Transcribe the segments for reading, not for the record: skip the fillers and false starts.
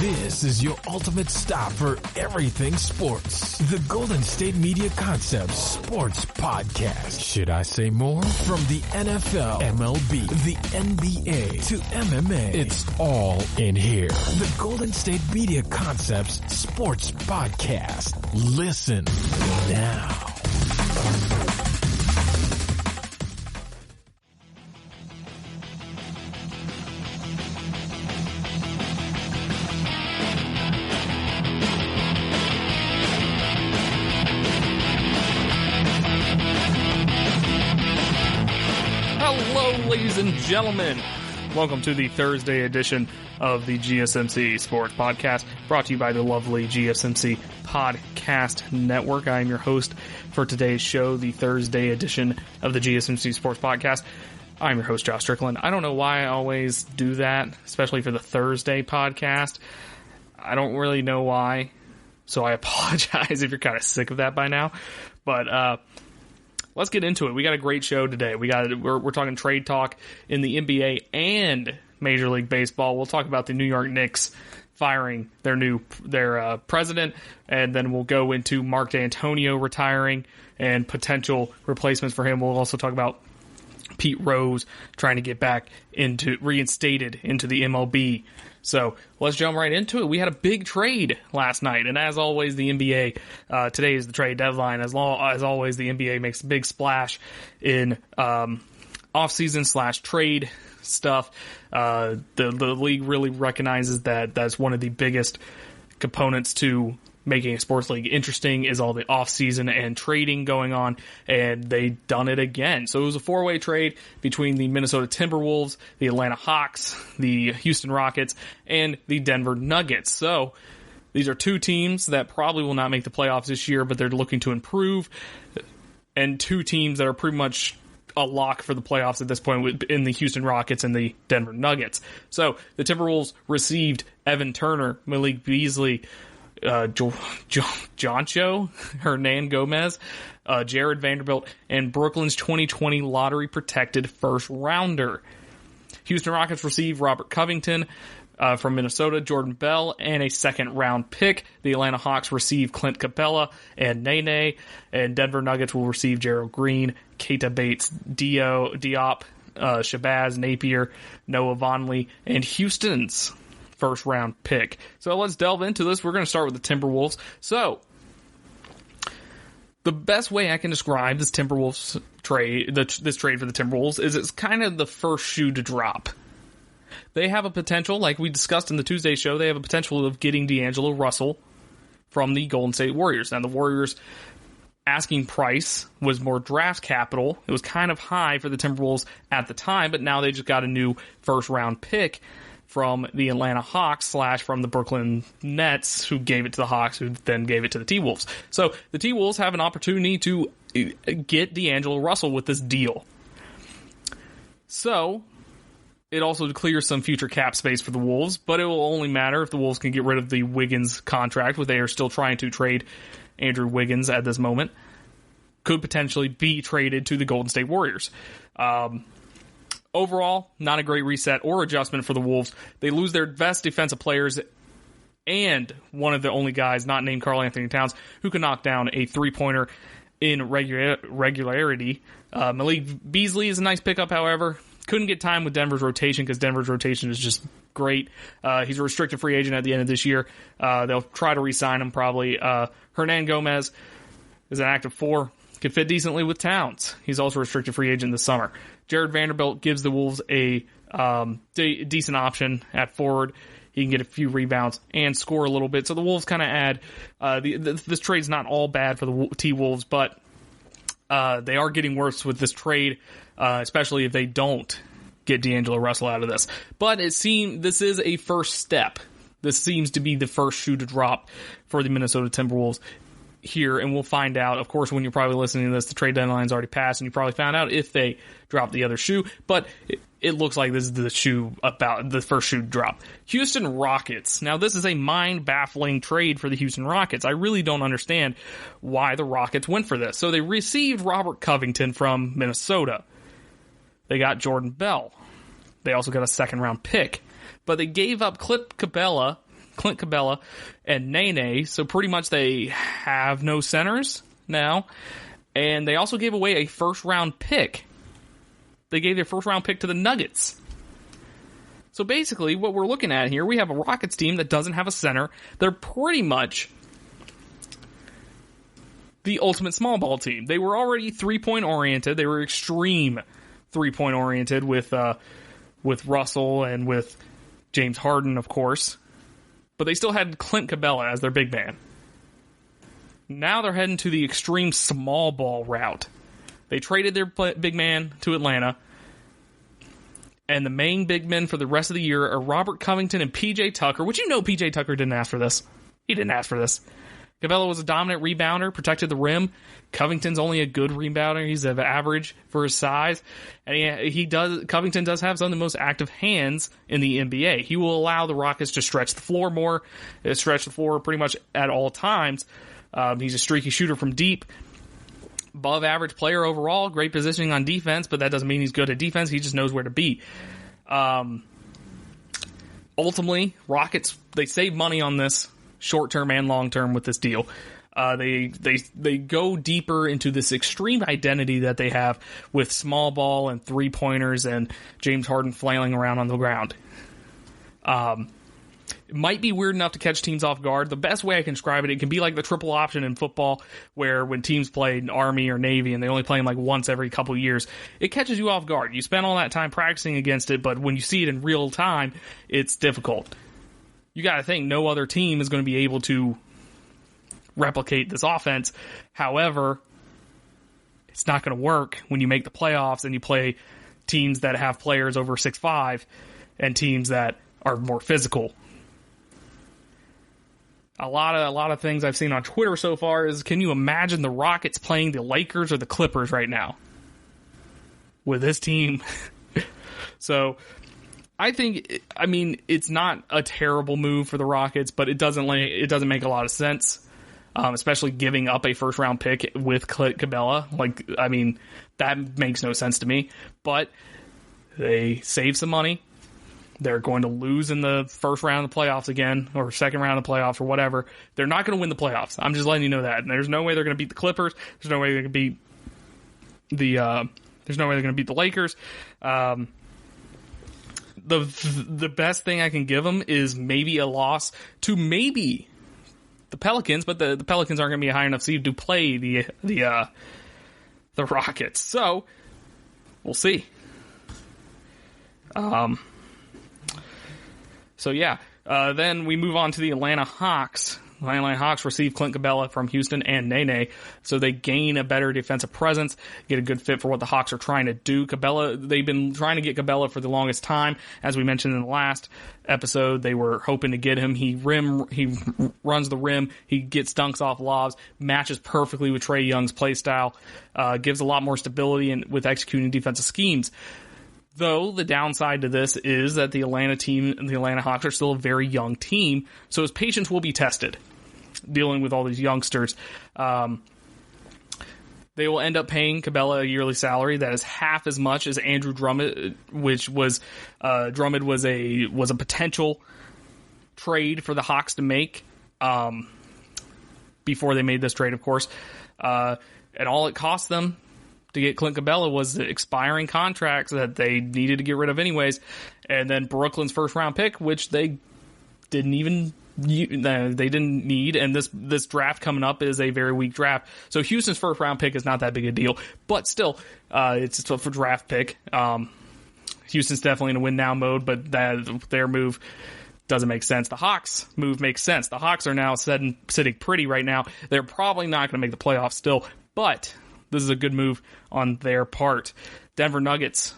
This is your ultimate stop for everything sports. The Golden State Media Concepts Sports Podcast. Should I say more? From the NFL, MLB, the NBA to MMA, it's all in here. The Golden State Media Concepts Sports Podcast. Listen now. Ladies and gentlemen, welcome to the Thursday edition of the GSMC Sports Podcast, brought to you by the lovely GSMC Podcast Network. I am your host for today's show, the Thursday edition of the GSMC Sports Podcast. I'm your host, Josh Strickland. I don't know why I always do that, especially for the Thursday podcast. I don't really know why, so I apologize if you're kind of sick of that by now. But, let's get into it. We got a great show today. We're talking trade talk in the NBA and Major League Baseball. We'll talk about the New York Knicks firing their president, and then we'll go into Mark D'Antonio retiring and potential replacements for him. We'll also talk about Pete Rose trying to get back reinstated into the MLB. So let's jump right into it. We had a big trade last night, and as always, the NBA, today is the trade deadline. As always, the NBA makes a big splash in off-season / trade stuff. The league really recognizes that that's one of the biggest components to making a sports league interesting is all the off-season and trading going on, and they done it again. So it was a four-way trade between the Minnesota Timberwolves, the Atlanta Hawks, the Houston Rockets, and the Denver Nuggets. So these are two teams that probably will not make the playoffs this year, but they're looking to improve, and two teams that are pretty much a lock for the playoffs at this point in the Houston Rockets and the Denver Nuggets. So the Timberwolves received Evan Turner, Malik Beasley, Joncho, Hernan Gomez, Jared Vanderbilt, and Brooklyn's 2020 lottery-protected first-rounder. Houston Rockets received Robert Covington from Minnesota, Jordan Bell, and a second-round pick. The Atlanta Hawks received Clint Capella and Nene, and Denver Nuggets will receive Gerald Green, Keita Bates, Diop, Shabazz Napier, Noah Vonleh, and Houston's first round pick. So let's delve into this. We're going to start with the Timberwolves. So the best way I can describe this Timberwolves trade, this trade for the Timberwolves, is it's kind of the first shoe to drop. They have a potential, like we discussed in the Tuesday show, they have a potential of getting D'Angelo Russell from the Golden State Warriors. Now the Warriors' asking price was more draft capital. It was kind of high for the Timberwolves at the time, but now they just got a new first round pick from the Atlanta Hawks / from the Brooklyn Nets, who gave it to the Hawks, who then gave it to the T-Wolves. So the T-Wolves have an opportunity to get D'Angelo Russell with this deal. So it also clears some future cap space for the Wolves, but it will only matter if the Wolves can get rid of the Wiggins contract, which they are still trying to trade Andrew Wiggins at this moment. Could potentially be traded to the Golden State Warriors. Overall, not a great reset or adjustment for the Wolves. They lose their best defensive players and one of the only guys not named Karl Anthony Towns who can knock down a three-pointer in regularity. Malik Beasley is a nice pickup, however. Couldn't get time with Denver's rotation because Denver's rotation is just great. He's a restricted free agent at the end of this year. They'll try to re-sign him probably. Hernan Gomez is an active 4. Could fit decently with Towns. He's also a restricted free agent this summer. Jared Vanderbilt gives the Wolves a decent option at forward. He can get a few rebounds and score a little bit. So the Wolves kind of add... this trade's not all bad for the T-Wolves, but they are getting worse with this trade, especially if they don't get D'Angelo Russell out of this. But it seems this is a first step. This seems to be the first shoe to drop for the Minnesota Timberwolves here, and we'll find out. Of course, when you're probably listening to this, the trade deadline's already passed, and you probably found out if they drop the other shoe, but it looks like this is the first shoe drop. Houston Rockets. Now, this is a mind-baffling trade for the Houston Rockets. I really don't understand why the Rockets went for this. So they received Robert Covington from Minnesota. They got Jordan Bell. They also got a second-round pick. But they gave up Clint Capella Clint Capella, and Nene. So pretty much they have no centers now. And they also gave away a first-round pick. They gave their first-round pick to the Nuggets. So basically, what we're looking at here, we have a Rockets team that doesn't have a center. They're pretty much the ultimate small ball team. They were already three-point oriented. They were extreme three-point oriented with Russell and with James Harden, of course. But they still had Clint Capella as their big man. Now they're heading to the extreme small ball route. They traded their big man to Atlanta. And the main big men for the rest of the year are Robert Covington and P.J. Tucker, which P.J. Tucker didn't ask for this. He didn't ask for this. Capella was a dominant rebounder, protected the rim. Covington's only a good rebounder. He's of average for his size. And Covington does have some of the most active hands in the NBA. He will allow the Rockets to stretch the floor more, stretch the floor pretty much at all times. He's a streaky shooter from deep. Above average player overall. Great positioning on defense, but that doesn't mean he's good at defense. He just knows where to be. Ultimately, Rockets, they save money on this short-term and long-term with this deal. They go deeper into this extreme identity that they have with small ball and three-pointers and James Harden flailing around on the ground. It might be weird enough to catch teams off guard. The best way I can describe it, it can be like the triple option in football, where when teams play Army or Navy and they only play them like once every couple years, it catches you off guard. You spend all that time practicing against it, but when you see it in real time, it's difficult. You got to think no other team is going to be able to replicate this offense. However, it's not going to work when you make the playoffs and you play teams that have players over 6'5" and teams that are more physical. A lot of things I've seen on Twitter so far is, can you imagine the Rockets playing the Lakers or the Clippers right now with this team? So I think, it's not a terrible move for the Rockets, but it doesn't make a lot of sense, especially giving up a first round pick with Clint Capella. That makes no sense to me. But they save some money. They're going to lose in the first round of the playoffs again, or second round of the playoffs, or whatever. They're not going to win the playoffs. I'm just letting you know that. And there's no way they're going to beat the Clippers. There's no way they're going to beat there's no way they're going to beat the Lakers. The best thing I can give them is maybe a loss to maybe the Pelicans, but the Pelicans aren't going to be a high enough seed to play the Rockets. So we'll see. Then we move on to the Atlanta Hawks. The Atlanta Hawks receive Clint Capella from Houston and Nene, so they gain a better defensive presence, get a good fit for what the Hawks are trying to do. Capella, they've been trying to get Capella for the longest time. As we mentioned in the last episode, they were hoping to get him. He runs the rim, he gets dunks off lobs, matches perfectly with Trae Young's play style, gives a lot more stability with executing defensive schemes. Though the downside to this is that the Atlanta Hawks are still a very young team, so his patience will be tested dealing with all these youngsters. They will end up paying Capella a yearly salary that is half as much as Andrew Drummond, which was Drummond was a potential trade for the Hawks to make before they made this trade, of course. And all it cost them to get Clint Capella was the expiring contracts that they needed to get rid of anyways, and then Brooklyn's first round pick, which they didn't need, and this draft coming up is a very weak draft. So Houston's first round pick is not that big a deal, but still, it's a tough draft pick. Houston's definitely in a win now mode, but their move doesn't make sense. The Hawks move makes sense. The Hawks are now sitting pretty right now. They're probably not going to make the playoffs still, but this is a good move on their part. Denver Nuggets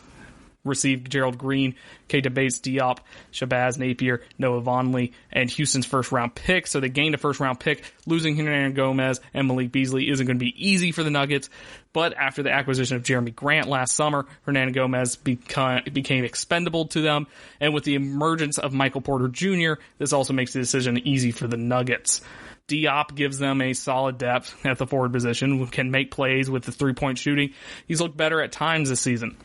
received Gerald Green, Keita Bates-Diop, Shabazz Napier, Noah Vonleh, and Houston's first-round pick. So they gained a first-round pick. Losing Hernangomez and Malik Beasley isn't going to be easy for the Nuggets. But after the acquisition of Jeremy Grant last summer, Hernangomez became expendable to them. And with the emergence of Michael Porter Jr., this also makes the decision easy for the Nuggets. Diop gives them a solid depth at the forward position, can make plays with the three-point shooting. He's looked better at times this season.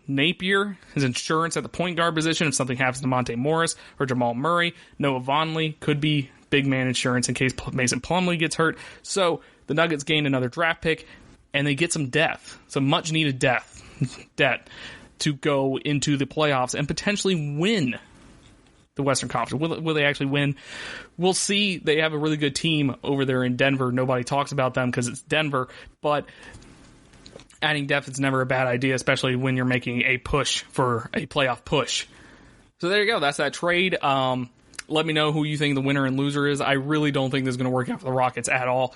Napier, his insurance at the point guard position if something happens to Monte Morris or Jamal Murray. Noah Vonleh could be big man insurance in case Mason Plumlee gets hurt. So the Nuggets gain another draft pick, and they get some depth, some much-needed debt to go into the playoffs and potentially win the Western Conference. Will they actually win? We'll see. They have a really good team over there in Denver. Nobody talks about them because it's Denver, but adding depth is never a bad idea, especially when you're making a push for a playoff push. So there you go. That's that trade. Let me know who you think the winner and loser is. I really don't think this is going to work out for the Rockets at all,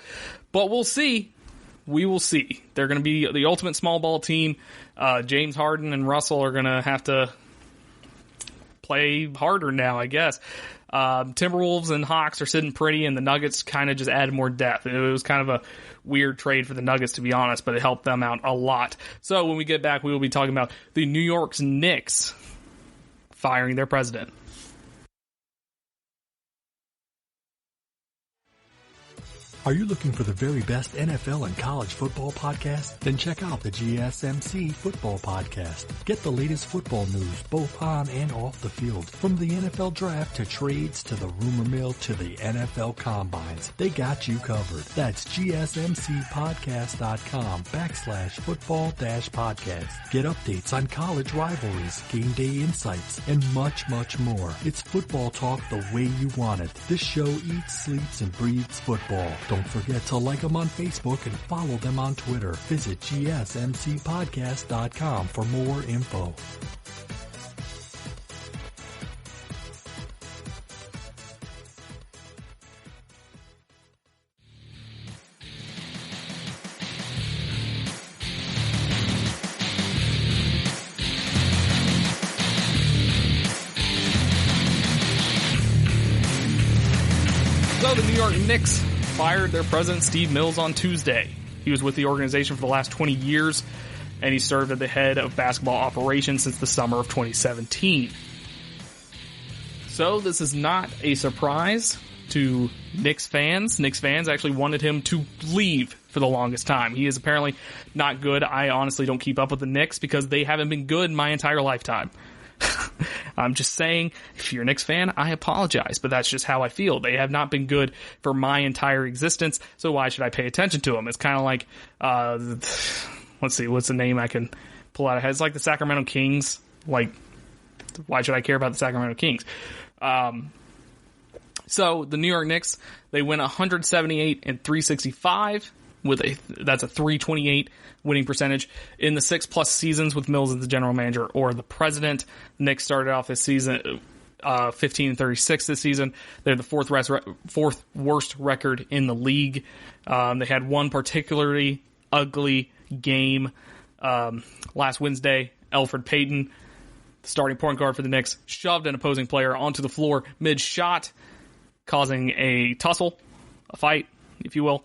but we'll see. We will see. They're going to be the ultimate small ball team. James Harden and Russell are going to have to play harder now, I guess. Timberwolves and Hawks are sitting pretty, and the Nuggets kind of just added more depth. It was kind of a weird trade for the Nuggets, to be honest, but it helped them out a lot. So when we get back, we will be talking about the New York Knicks firing their president. Are you looking for the very best NFL and college football podcast? Then check out the GSMC Football Podcast. Get the latest football news both on and off the field. From the NFL Draft to trades to the rumor mill to the NFL Combines. They got you covered. That's GSMCpodcast.com/football-podcast. Get updates on college rivalries, game day insights, and much, much more. It's football talk the way you want it. This show eats, sleeps, and breathes football. Don't forget to like them on Facebook and follow them on Twitter. Visit GSMCpodcast.com for more info. So the New York Knicks fired their president, Steve Mills, on Tuesday. He was with the organization for the last 20 years, and he served at the head of basketball operations since the summer of 2017. So this is not a surprise to Knicks fans. Knicks fans actually wanted him to leave for the longest time. He is apparently not good. I honestly don't keep up with the Knicks because they haven't been good my entire lifetime. I'm just saying, if you're a Knicks fan, I apologize, but that's just how I feel. They have not been good for my entire existence, so why should I pay attention to them? It's kind of like, let's see, what's the name I can pull out of head? It's like the Sacramento Kings. Like, why should I care about the Sacramento Kings? So the New York Knicks, they went 178 and 365 that's a 328 winning percentage in the 6+ seasons with Mills as the general manager or the president. The Knicks started off this season 15 and 36 this season. They're the fourth worst record in the league. They had one particularly ugly game last Wednesday. Elfrid Payton, the starting point guard for the Knicks, shoved an opposing player onto the floor mid-shot, causing a tussle, a fight, if you will.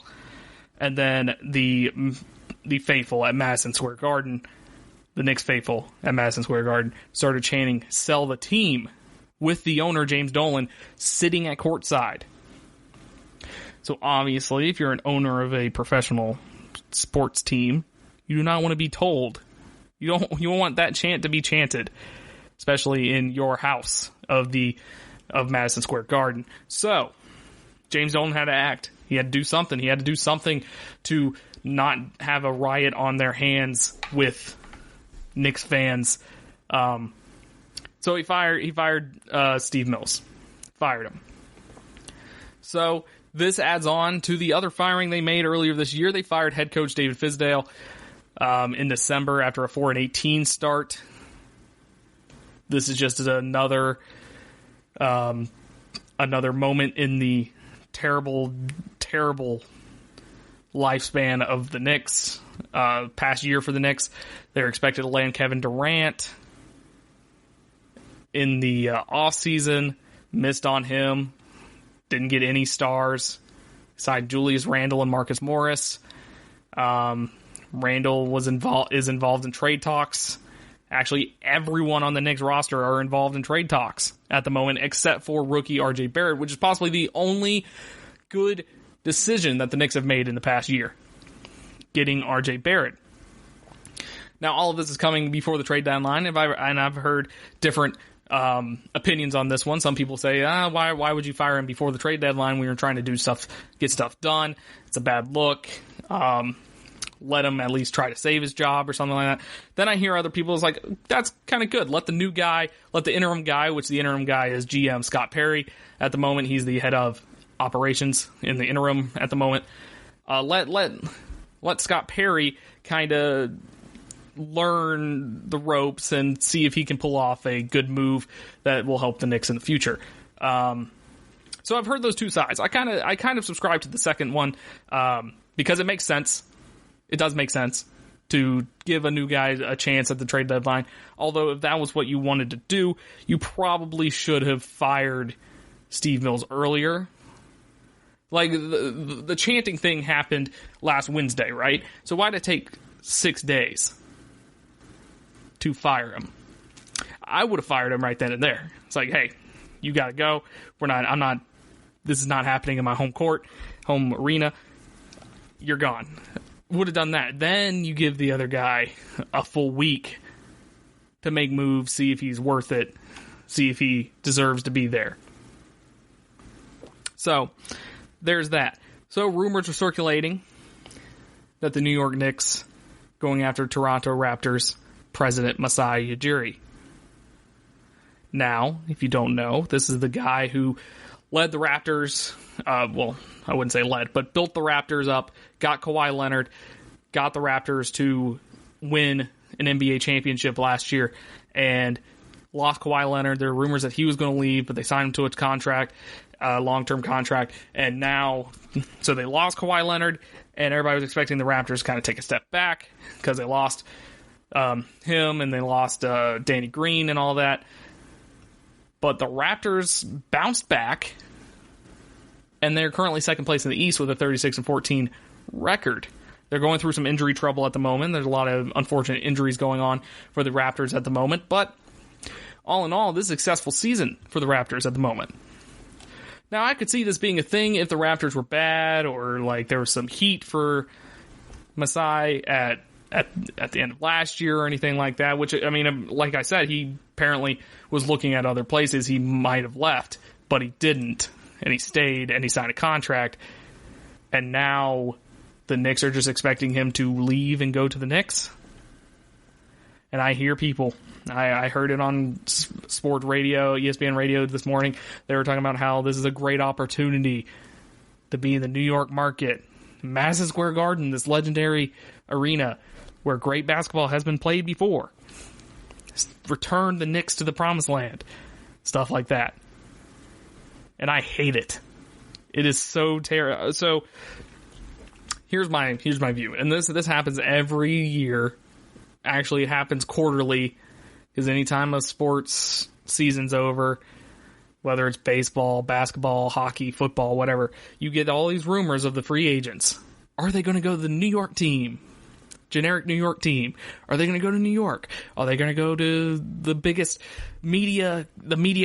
And then the faithful at Madison Square Garden, the Knicks faithful at Madison Square Garden, started chanting, "Sell the team," with the owner, James Dolan, sitting at courtside. So obviously, if you're an owner of a professional sports team, you do not want to be told. You don't want that chant to be chanted, especially in your house of Madison Square Garden. So James Dolan had to act. He had to do something. He had to do something to not have a riot on their hands with Knicks fans. So he fired Steve Mills. Fired him. So this adds on to the other firing they made earlier this year. They fired head coach David Fizdale in December after a 4-18 start. This is just another moment in the terrible lifespan of the Knicks. Past year for the Knicks, they're expected to land Kevin Durant in the offseason. Missed on him. Didn't get any stars. Signed Julius Randle and Marcus Morris. Randle is involved in trade talks. Actually, everyone on the Knicks roster are involved in trade talks at the moment, except for rookie RJ Barrett, which is possibly the only good decision that the Knicks have made in the past year, getting RJ Barrett. Now, all of this is coming before the trade deadline, and I've heard different opinions on this one. Some people say, why would you fire him before the trade deadline when you're trying to get stuff done? It's a bad look. Let him at least try to save his job or something like that. Then I hear other people is like, that's kind of good. Let the interim guy, which the interim guy is GM Scott Perry. At the moment, he's the head of operations in the interim at the moment. Let Scott Perry kind of learn the ropes and see if he can pull off a good move that will help the Knicks in the future. So I've heard those two sides. I kind of subscribe to the second one because it makes sense. It does make sense to give a new guy a chance at the trade deadline. Although if that was what you wanted to do, you probably should have fired Steve Mills earlier. Like the chanting thing happened last Wednesday, right? So why did it take 6 days to fire him? I would have fired him right then and there. It's like, hey, you got to go. This is not happening in my home arena. You're gone. Would have done that. Then you give the other guy a full week to make moves, see if he's worth it, see if he deserves to be there. So there's that. So rumors are circulating that the New York Knicks going after Toronto Raptors president Masai Ujiri. Now, if you don't know, this is the guy who led the Raptors, well, I wouldn't say led, but built the Raptors up, got Kawhi Leonard, got the Raptors to win an NBA championship last year, and lost Kawhi Leonard. There were rumors that he was going to leave, but they signed him to a contract, long-term contract, and now, so they lost Kawhi Leonard, and everybody was expecting the Raptors to kind of take a step back, because they lost him, and they lost Danny Green and all that. But the Raptors bounced back, and they're currently second place in the East with a 36-14 record. They're going through some injury trouble at the moment. There's a lot of unfortunate injuries going on for the Raptors at the moment. But all in all, this is a successful season for the Raptors at the moment. Now, I could see this being a thing if the Raptors were bad or like there was some heat for Masai at the end of last year or anything like that, which, I mean, like I said, he apparently was looking at other places he might have left, but he didn't, and he stayed, and he signed a contract, and now the Knicks are just expecting him to leave and go to the Knicks. And I hear people, I heard it on sport radio, ESPN radio this morning, they were talking about how this is a great opportunity to be in the New York market, Madison Square Garden, this legendary arena, where great basketball has been played before. Return the Knicks to the promised land. Stuff like that. And I hate it. It is so terrible. So, here's my view. And this happens every year. Actually, it happens quarterly. Because anytime a sports season's over, whether it's baseball, basketball, hockey, football, whatever, you get all these rumors of the free agents. Are they going to go to the New York team? Generic New York team. Are they going to go to New York? Are they going to go to the biggest media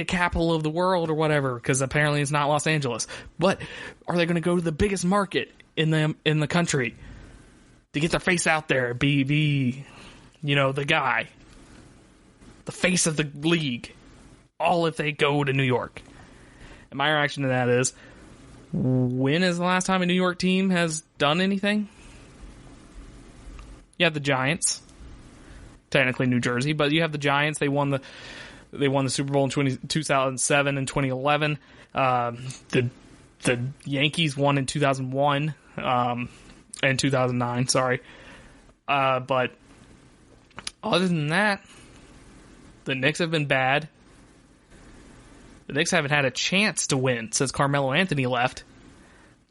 capital of the world or whatever? Because apparently it's not Los Angeles. But are they going to go to the biggest market in the country to get their face out there? Be the guy, the face of the league. All if they go to New York. And my reaction to that is, when is the last time a New York team has done anything? You have the Giants, technically New Jersey, but you have the Giants. They won the Super Bowl in 2007 and 2011. The Yankees won in 2001 and 2009. Sorry, but other than that, the Knicks have been bad. The Knicks haven't had a chance to win since Carmelo Anthony left.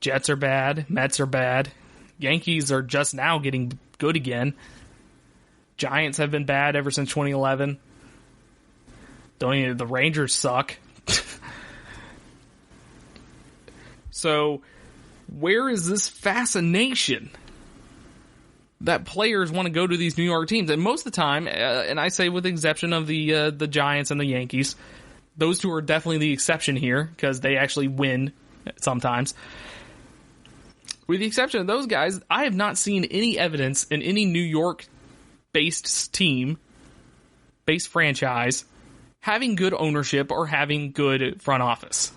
Jets are bad. Mets are bad. Yankees are just now getting good again. Giants have been bad ever since 2011. The Rangers suck. So, where is this fascination that players want to go to these New York teams? And most of the time, and I say with the exception of the Giants and the Yankees, those two are definitely the exception here because they actually win sometimes. With the exception of those guys, I have not seen any evidence in any New York based team, based franchise, having good ownership or having good front office.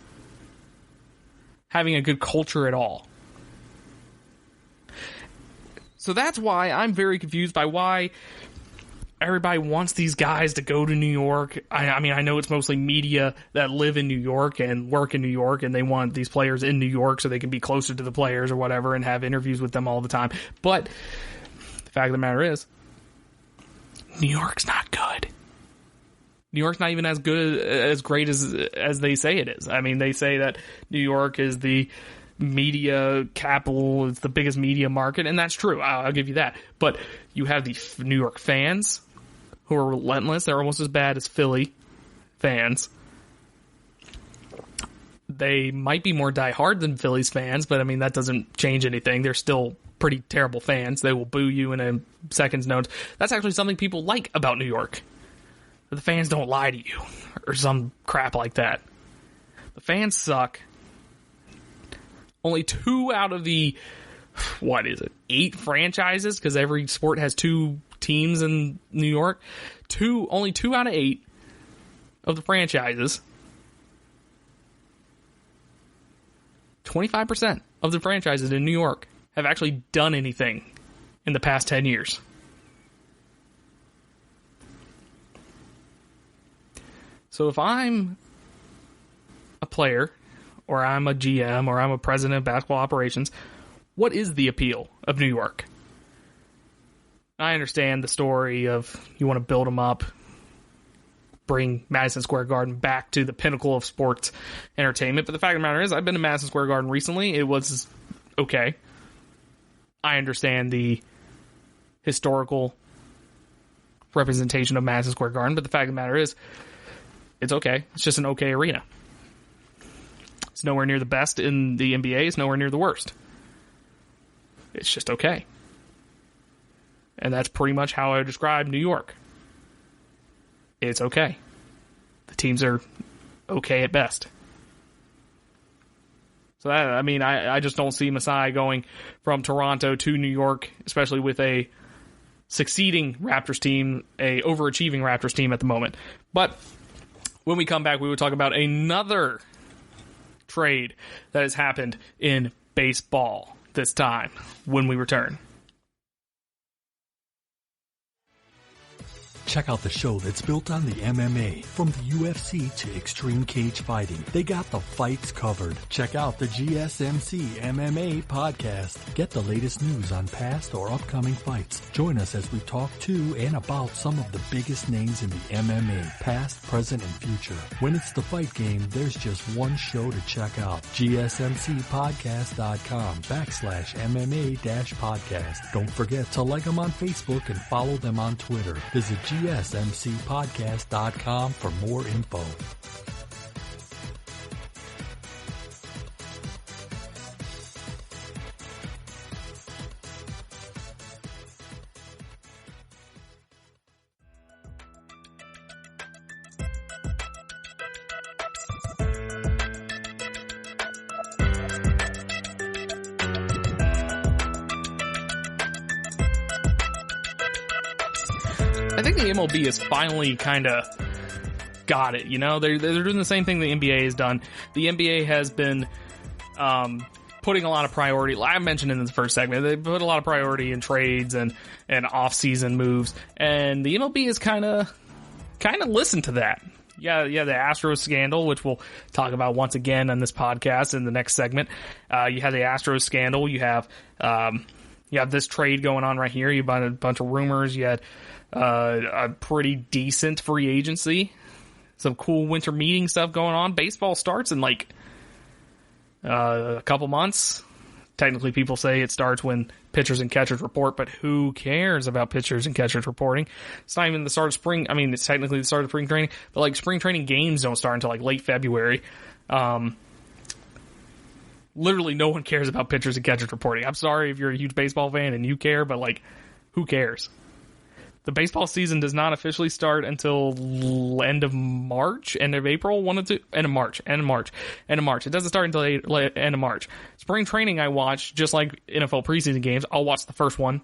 Having a good culture at all. So that's why I'm very confused by why everybody wants these guys to go to New York. I mean, I know it's mostly media that live in New York and work in New York, and they want these players in New York so they can be closer to the players or whatever and have interviews with them all the time. But the fact of the matter is, New York's not good. New York's not even as good, as great as they say it is. I mean, they say that New York is the media capital, it's the biggest media market, and that's true. I'll give you that. But you have the New York fans who are relentless. They're almost as bad as Philly fans. They might be more diehard than Phillies fans, but I mean, that doesn't change anything. They're still pretty terrible fans. They will boo you in a second's notice. That's actually something people like about New York. The fans don't lie to you or some crap like that. The fans suck. Only 2 out of the, 8 franchises, because every sport has 2 teams in New York. Only 2 out of 8 of the franchises, 25% of the franchises in New York have actually done anything in the past 10 years. So if I'm a player, or I'm a GM, or I'm a president of basketball operations, what is the appeal of New York? I understand the story of you want to build them up, bring Madison Square Garden back to the pinnacle of sports entertainment, but the fact of the matter is, I've been to Madison Square Garden recently. It was okay. I understand the historical representation of Madison Square Garden, but the fact of the matter is, it's okay. It's just an okay arena. It's nowhere near the best in the NBA. It's nowhere near the worst. It's just okay. And that's pretty much how I would describe New York. It's okay. The teams are okay at best. So that, I mean, I just don't see Masai going from Toronto to New York, especially with a succeeding Raptors team, a overachieving Raptors team at the moment. But when we come back, we will talk about another trade that has happened in baseball this time when we return. Check out the show that's built on the MMA. From the UFC to extreme cage fighting, they got the fights covered. Check out the GSMC MMA podcast. Get the latest news on past or upcoming fights. Join us as we talk to and about some of the biggest names in the MMA, past, present, and future. When it's the fight game, there's just one show to check out. GSMCpodcast.com/MMA-podcast. Don't forget to like them on Facebook and follow them on Twitter. Visit GSMCpodcast.com for more info. I think the MLB has finally kind of got it. You know, they're doing the same thing the NBA has done. The NBA has been putting a lot of priority. I mentioned in the first segment, they put a lot of priority in trades and off-season moves, and the MLB has kind of listened to that. Yeah, the Astros scandal, which we'll talk about once again on this podcast in the next segment. You have the Astros scandal. You have this trade going on right here. You have a bunch of rumors. You had a pretty decent free agency, some cool winter meeting stuff going on. Baseball starts in like a couple months. Technically, people say it starts when pitchers and catchers report, but who cares about pitchers and catchers reporting? It's not even the start of spring. I mean, it's technically the start of spring training, but like spring training games don't start until like late February. Literally no one cares about pitchers and catchers reporting. I'm sorry if you're a huge baseball fan and you care, but like, who cares? The baseball season does not officially start until end of March, end of April, end of March. It doesn't start until end of March. Spring training I watch, just like NFL preseason games, I'll watch the first one.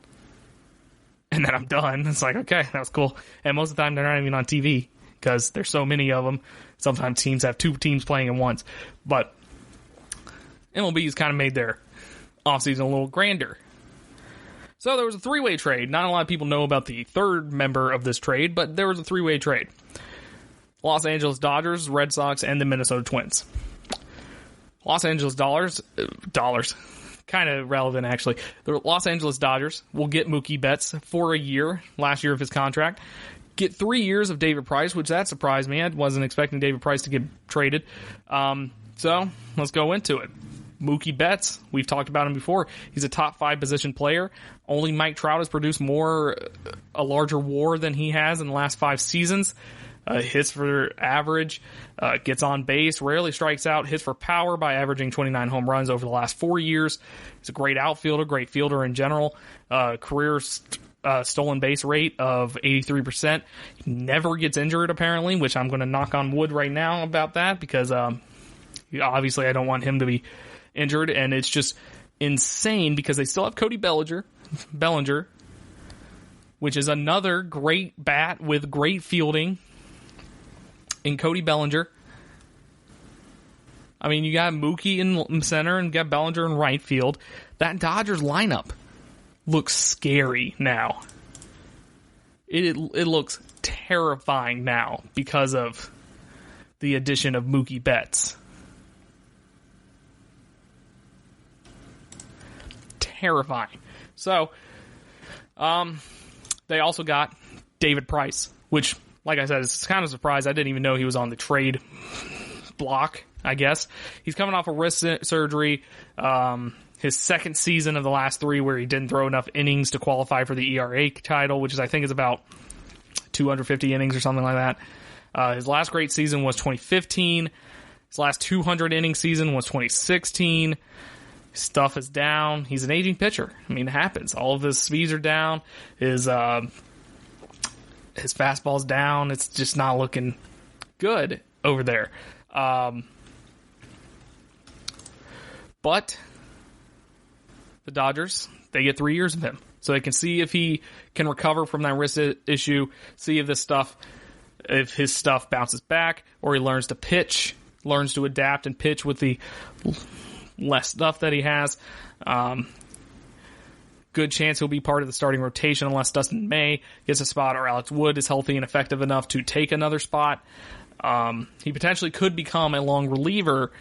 and then I'm done. It's like, okay, that was cool. And most of the time, they're not even on TV because there's so many of them. Sometimes teams have 2 teams playing at once. But MLB's kind of made their offseason a little grander. So there was a 3-way trade. Not a lot of people know about the third member of this trade, but there was a 3-way trade. Los Angeles Dodgers, Red Sox, and the Minnesota Twins. Los Angeles dollars, kind of relevant actually. The Los Angeles Dodgers will get Mookie Betts for a year, last year of his contract. Get 3 years of David Price, which that surprised me. I wasn't expecting David Price to get traded. So let's go into it. Mookie Betts, we've talked about him before. He's a top 5 position player. Only Mike Trout has produced a larger WAR than he has in the last 5 seasons. Hits for average, gets on base, rarely strikes out, hits for power by averaging 29 home runs over the last 4 years. He's a great outfielder, great fielder in general. Career stolen base rate of 83%. He never gets injured, apparently, which I'm going to knock on wood right now about that because obviously I don't want him to be injured. And it's just insane because they still have Cody Bellinger, which is another great bat with great fielding in Cody Bellinger. I mean, you got Mookie in center and you got Bellinger in right field. That Dodgers lineup looks scary now. It looks terrifying now because of the addition of Mookie Betts. Terrifying. So, they also got David Price, which, like I said, it's kind of a surprise. I didn't even know he was on the trade block, I guess. He's coming off a wrist surgery. His second season of the last 3 where he didn't throw enough innings to qualify for the ERA title, which I think is about 250 innings or something like that. His last great season was 2015. His last 200 inning season was 2016. His stuff is down. He's an aging pitcher. I mean, it happens. All of his speeds are down. His fastball's down. It's just not looking good over there. But the Dodgers, they get 3 years of him. So they can see if he can recover from that wrist issue, see if his stuff bounces back, or he learns to pitch, learns to adapt and pitch with the less stuff that he has. Good chance he'll be part of the starting rotation unless Dustin May gets a spot or Alex Wood is healthy and effective enough to take another spot. He potentially could become a long reliever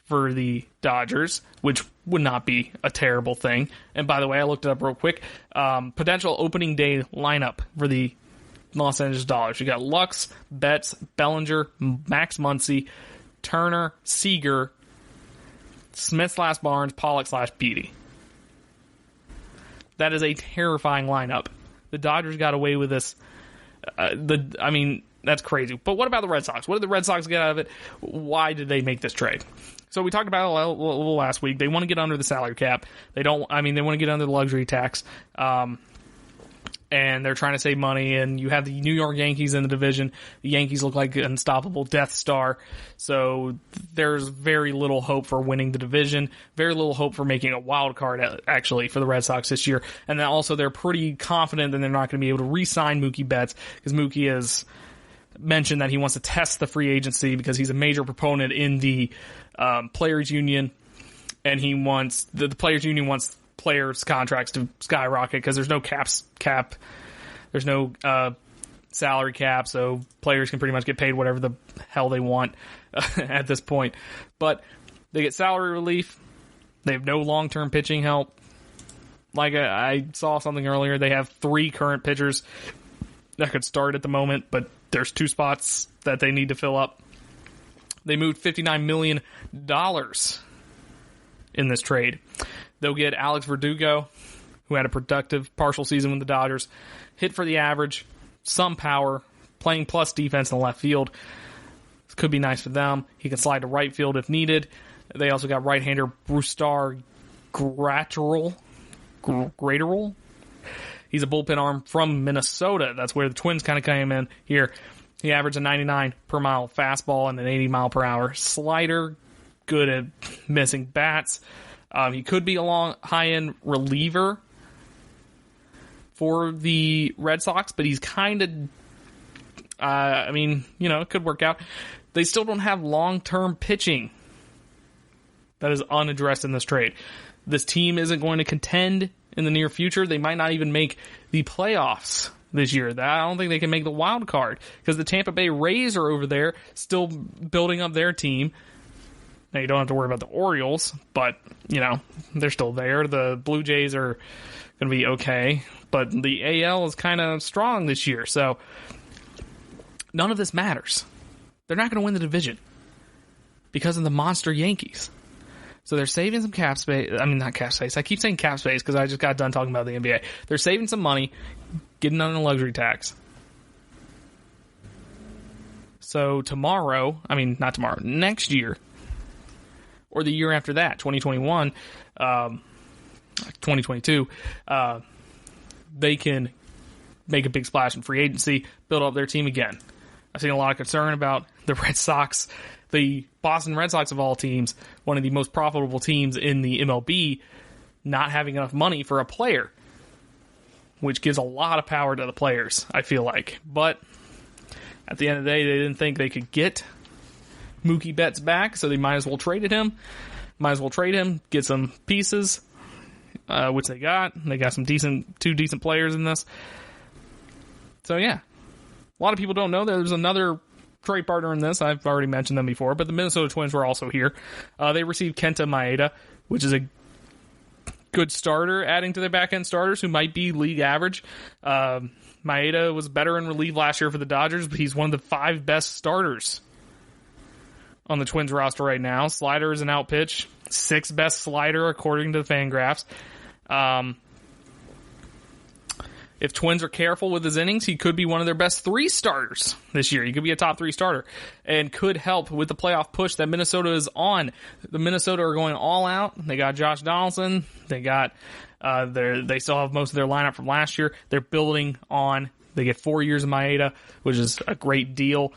for the Dodgers, which would not be a terrible thing. And by the way, I looked it up real quick. Potential opening day lineup for the Los Angeles Dodgers. You got Lux, Betts, Bellinger, Max Muncy, Turner, Seager, Smith/Barnes, Pollock/Beatty. That is a terrifying lineup. The Dodgers got away with this. That's crazy. But what about the Red Sox? What did the Red Sox get out of it? Why did they make this trade? So we talked about it a little last week. They want to get under the salary cap. They want to get under the luxury tax. And they're trying to save money, and you have the New York Yankees in the division. The Yankees look like an unstoppable Death Star, so there's very little hope for winning the division, very little hope for making a wild card, actually, for the Red Sox this year. And then also they're pretty confident that they're not going to be able to re-sign Mookie Betts, because Mookie has mentioned that he wants to test the free agency because he's a major proponent in the Players Union, and the Players Union wants players' contracts to skyrocket because there's no cap, there's no salary cap, so players can pretty much get paid whatever the hell they want at this point. But they get salary relief. They have no long-term pitching help. Like I saw something earlier, they have 3 current pitchers that could start at the moment, but there's 2 spots that they need to fill up. They moved $59 million in this trade. They'll get Alex Verdugo, who had a productive partial season with the Dodgers, hit for the average, some power, playing plus defense in the left field. This could be nice for them. He can slide to right field if needed. They also got right-hander Brusdar Graterol. He's a bullpen arm from Minnesota. That's where the Twins kind of came in here. He averaged a 99 per mile fastball and an 80 mile per hour slider. Good at missing bats. He could be a long high-end reliever for the Red Sox, but he's kind of, it could work out. They still don't have long-term pitching that is unaddressed in this trade. This team isn't going to contend in the near future. They might not even make the playoffs this year. I don't think they can make the wild card because the Tampa Bay Rays are over there still building up their team. Now, you don't have to worry about the Orioles, but, they're still there. The Blue Jays are going to be okay, but the AL is kind of strong this year, so none of this matters. They're not going to win the division because of the monster Yankees. So they're saving some cap space. I mean, not cap space. I keep saying cap space because I just got done talking about the NBA. They're saving some money, getting on a luxury tax. So next year, or the year after that, 2021, 2022, they can make a big splash in free agency, build up their team again. I've seen a lot of concern about the Red Sox, the Boston Red Sox of all teams, one of the most profitable teams in the MLB, not having enough money for a player, which gives a lot of power to the players, I feel like. But at the end of the day, they didn't think they could get Mookie Betts back, so they might as well trade him, get some pieces, which they got. They got some two decent players in this. So yeah, a lot of people don't know that there's another trade partner in this. I've already mentioned them before, but the Minnesota Twins were also here. They received Kenta Maeda, which is a good starter, adding to their back-end starters who might be league average. Maeda was better in relief last year for the Dodgers, but he's one of the 5 best starters on the Twins roster right now. Slider is an out pitch. 6th best slider according to the Fangraphs. If Twins are careful with his innings, he could be one of their best 3 starters this year. He could be a top 3 starter and could help with the playoff push that Minnesota is on. The Minnesota are going all out. They got Josh Donaldson. They got they still have most of their lineup from last year. They're building on. They get 4 years of Maeda, which is a great deal.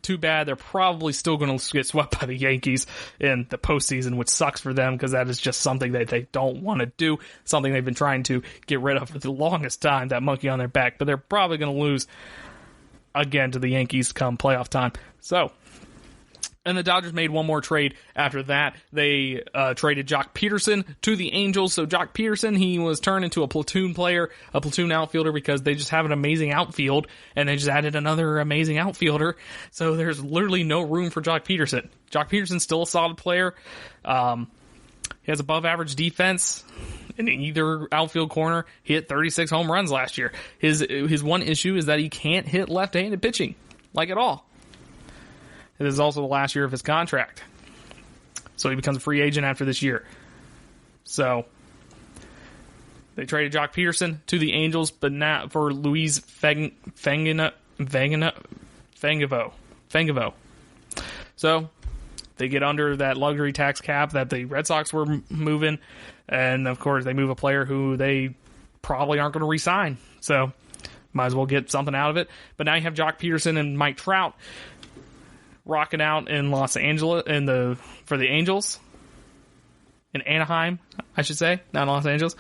Too bad they're probably still going to get swept by the Yankees in the postseason, which sucks for them because that is just something that they don't want to do, something they've been trying to get rid of for the longest time, that monkey on their back. But they're probably going to lose again to the Yankees come playoff time. So, and the Dodgers made one more trade after that. They traded Jock Peterson to the Angels. So Jock Peterson, he was turned into a platoon player, a platoon outfielder, because they just have an amazing outfield, and they just added another amazing outfielder. So there's literally no room for Jock Peterson. Jock Peterson's still a solid player. He has above average defense in either outfield corner. He hit 36 home runs last year. His one issue is that he can't hit left-handed pitching, like at all. It is also the last year of his contract. So he becomes a free agent after this year. So they traded Jock Peterson to the Angels, but not for Luis Fangavo. So they get under that luxury tax cap that the Red Sox were moving. And, of course, they move a player who they probably aren't going to re-sign. So might as well get something out of it. But now you have Jock Peterson and Mike Trout rocking out in Los Angeles for the Angels. In Anaheim, I should say, not Los Angeles.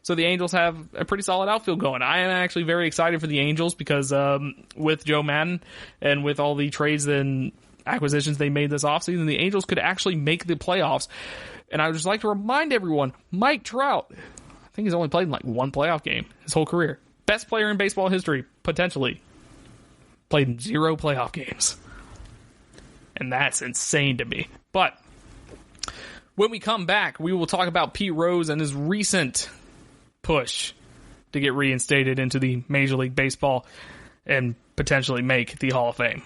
So the Angels have a pretty solid outfield going. I am actually very excited for the Angels because with Joe Madden and with all the trades and acquisitions they made this offseason, the Angels could actually make the playoffs. And I would just like to remind everyone, Mike Trout, I think he's only played in like 1 playoff game his whole career. Best player in baseball history, potentially. Played in 0 playoff games. And that's insane to me. But when we come back, we will talk about Pete Rose and his recent push to get reinstated into the Major League Baseball and potentially make the Hall of Fame.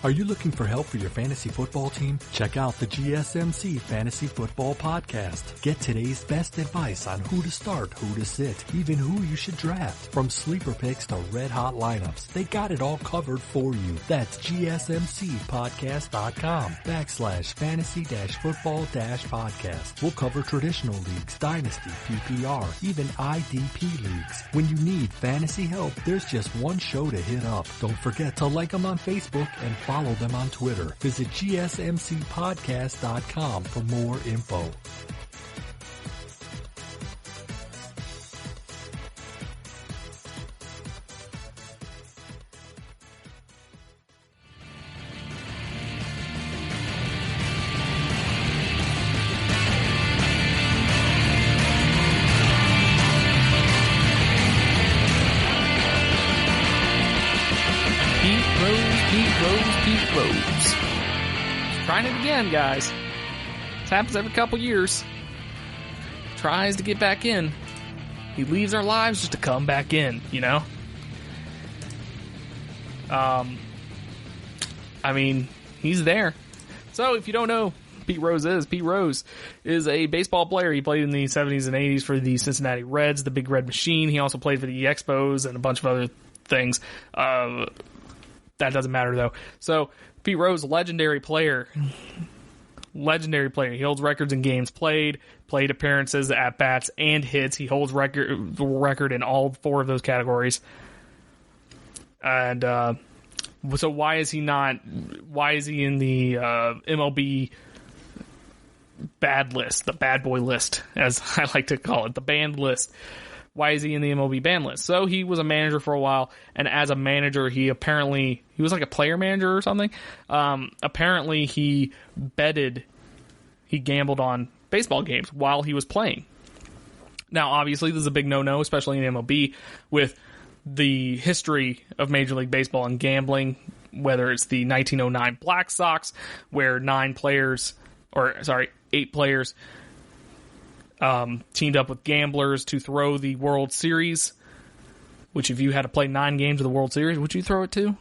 Are you looking for help for your fantasy football team? Check out the GSMC Fantasy Football Podcast. Get today's best advice on who to start, who to sit, even who you should draft. From sleeper picks to red hot lineups, they got it all covered for you. That's GSMCpodcast.com/fantasy-football-podcast. We'll cover traditional leagues, dynasty, PPR, even IDP leagues. When you need fantasy help, there's just one show to hit up. Don't forget to like them on Facebook and follow them on Twitter. Visit gsmcpodcast.com for more info. Pete Rose. Trying it again, guys. This happens every couple years. Tries to get back in. He leaves our lives just to come back in, you know? He's there. So, if you don't know Pete Rose is a baseball player. He played in the 70s and 80s for the Cincinnati Reds, the Big Red Machine. He also played for the Expos and a bunch of other things. That doesn't matter, though. So, Pete Rose, legendary player. Legendary player. He holds records in games played appearances, at-bats, and hits. He holds record in all 4 of those categories. And so why is he in the MLB bad list, the bad boy list, as I like to call it, the banned list? Why is he in the MLB ban list? So he was a manager for a while, and as a manager, he was like a player manager or something. Apparently he gambled on baseball games while he was playing. Now, obviously, this is a big no-no, especially in MLB, with the history of Major League Baseball and gambling, whether it's the 1909 Black Sox, where 8 players teamed up with gamblers to throw the World Series, which if you had to play 9 games of the World Series, would you throw it to?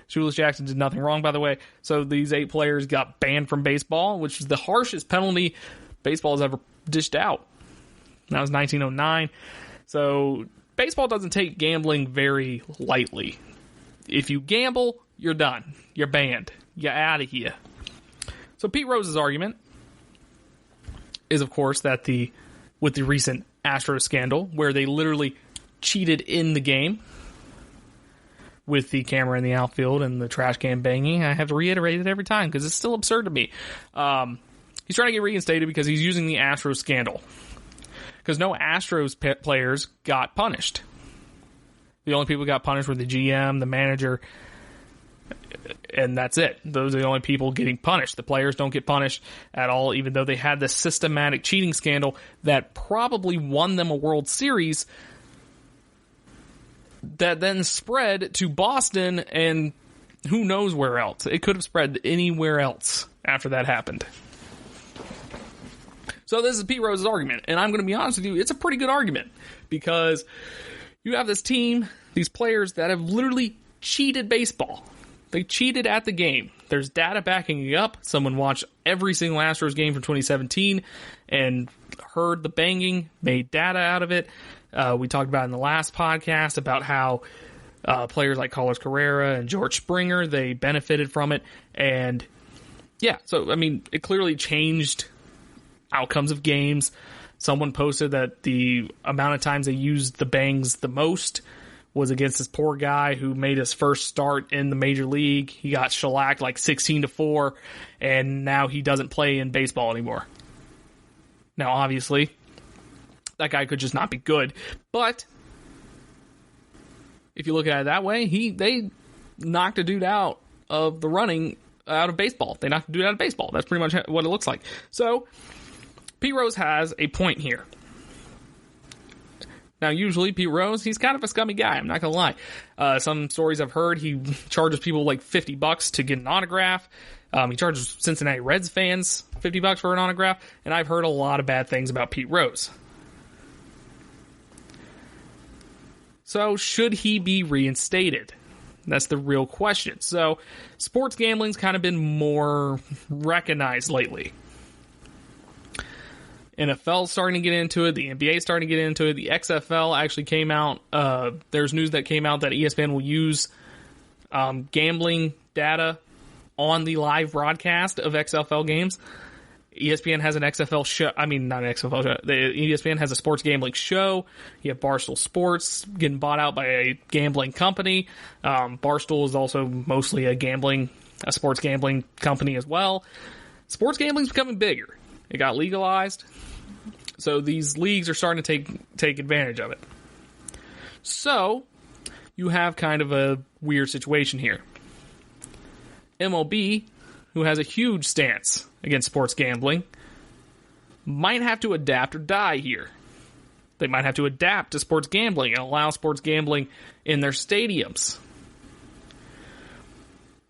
Shoeless Jackson did nothing wrong, by the way. So these 8 players got banned from baseball, which is the harshest penalty baseball has ever dished out. That was 1909. So baseball doesn't take gambling very lightly. If you gamble, you're done. You're banned. You're out of here. So Pete Rose's argument is, of course, that with the recent Astros scandal, where they literally cheated in the game with the camera in the outfield and the trash can banging. I have to reiterate it every time because it's still absurd to me. He's trying to get reinstated because he's using the Astros scandal. Because no Astros players got punished. The only people who got punished were the GM, the manager, and that's it. Those are the only people getting punished. The players don't get punished at all, even though they had this systematic cheating scandal that probably won them a World Series that then spread to Boston and who knows where else. It could have spread anywhere else after that happened. So this is Pete Rose's argument, and I'm going to be honest with you, it's a pretty good argument, because you have this team, these players that have literally cheated baseball. They cheated at the game. There's data backing it up. Someone watched every single Astros game from 2017 and heard the banging, made data out of it. We talked about in the last podcast about how players like Carlos Carrera and George Springer, they benefited from it. And yeah, so, I mean, it clearly changed outcomes of games. Someone posted that the amount of times they used the bangs the most was against this poor guy who made his first start in the major league. He got shellacked like 16-4, and now he doesn't play in baseball anymore. Now, obviously, that guy could just not be good. But if you look at it that way, they knocked a dude out of the running, out of baseball. They knocked a dude out of baseball. That's pretty much what it looks like. So, Pete Rose has a point here. Now, usually, Pete Rose, he's kind of a scummy guy, I'm not going to lie. Some stories I've heard, he charges people like $50 to get an autograph. He charges Cincinnati Reds fans $50 for an autograph. And I've heard a lot of bad things about Pete Rose. So, should he be reinstated? That's the real question. So, sports gambling's kind of been more recognized lately. NFL's starting to get into it. The NBA's starting to get into it. The XFL actually came out. There's news that came out that ESPN will use gambling data on the live broadcast of XFL games. ESPN has an XFL show. I mean, not an XFL show. ESPN has a sports gambling show. You have Barstool Sports getting bought out by a gambling company. Barstool is also mostly a sports gambling company as well. Sports gambling is becoming bigger. It got legalized. So these leagues are starting to take advantage of it. So you have kind of a weird situation here. MLB, who has a huge stance against sports gambling, might have to adapt or die here. They might have to adapt to sports gambling and allow sports gambling in their stadiums.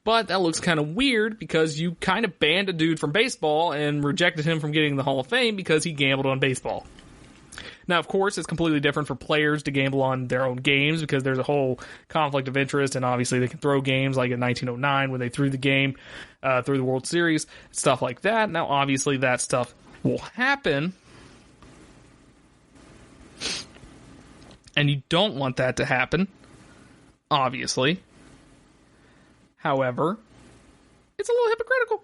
But that looks kind of weird because you kind of banned a dude from baseball and rejected him from getting the Hall of Fame because he gambled on baseball. Now, of course, it's completely different for players to gamble on their own games because there's a whole conflict of interest, and obviously they can throw games like in 1909 when they threw the game through the World Series, stuff like that. Now, obviously, that stuff will happen, and you don't want that to happen, obviously. However, it's a little hypocritical.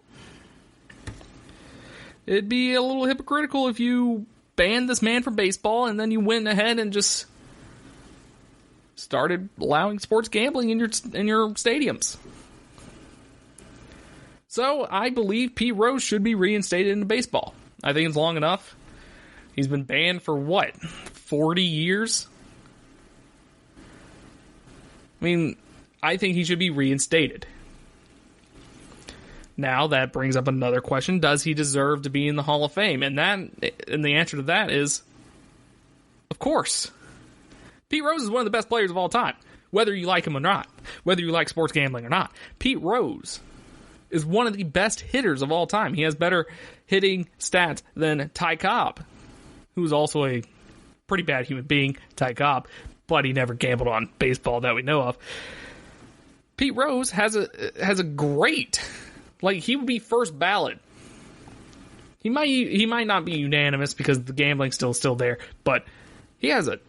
It'd be a little hypocritical if you banned this man from baseball and then you went ahead and just started allowing sports gambling in your stadiums. So I believe Pete Rose should be reinstated into baseball. I think it's long enough. He's been banned for 40 years? I mean, I think he should be reinstated. Now, that brings up another question. Does he deserve to be in the Hall of Fame? And the answer to that is, of course. Pete Rose is one of the best players of all time, whether you like him or not, whether you like sports gambling or not. Pete Rose is one of the best hitters of all time. He has better hitting stats than Ty Cobb, who's also a pretty bad human being, Ty Cobb, but he never gambled on baseball that we know of. Pete Rose has a great... he would be first ballot. He might not be unanimous because the gambling's still there, but he has a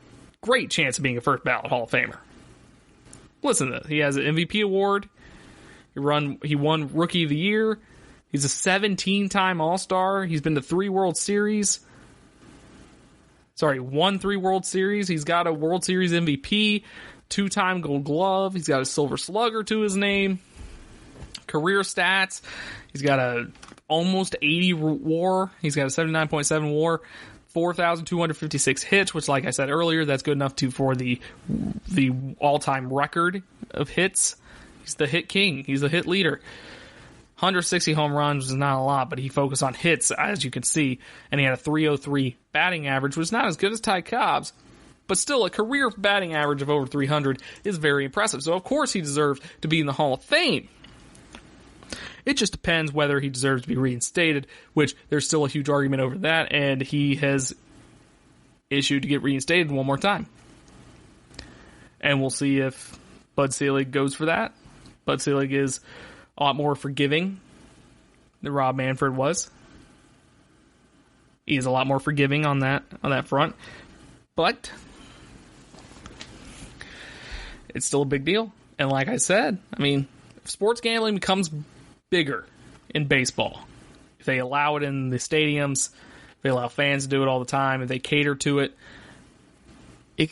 great chance of being a first ballot Hall of Famer. Listen to this. He has an MVP award. He won Rookie of the Year. He's a 17-time All-Star. He's been to 3 World Series. Won 3 World Series. He's got a World Series MVP, 2-time Gold Glove. He's got a Silver Slugger to his name. Career stats, he's got a almost 80 WAR. He's got a 79.7 WAR, 4,256 hits, which, like I said earlier, that's good enough for the all-time record of hits. He's the hit king. He's the hit leader. 160 home runs is not a lot, but he focused on hits, as you can see, and he had a .303 batting average, which is not as good as Ty Cobb's, but still a career batting average of over 300 is very impressive. So, of course, he deserves to be in the Hall of Fame. It just depends whether he deserves to be reinstated, which there's still a huge argument over that, and he has issued to get reinstated one more time. And we'll see if Bud Selig goes for that. Bud Selig is a lot more forgiving than Rob Manfred was. He is a lot more forgiving on that front. But it's still a big deal. And like I said, I mean, if sports gambling becomes bigger in baseball, if they allow it in the stadiums, if they allow fans to do it all the time, if they cater to it, it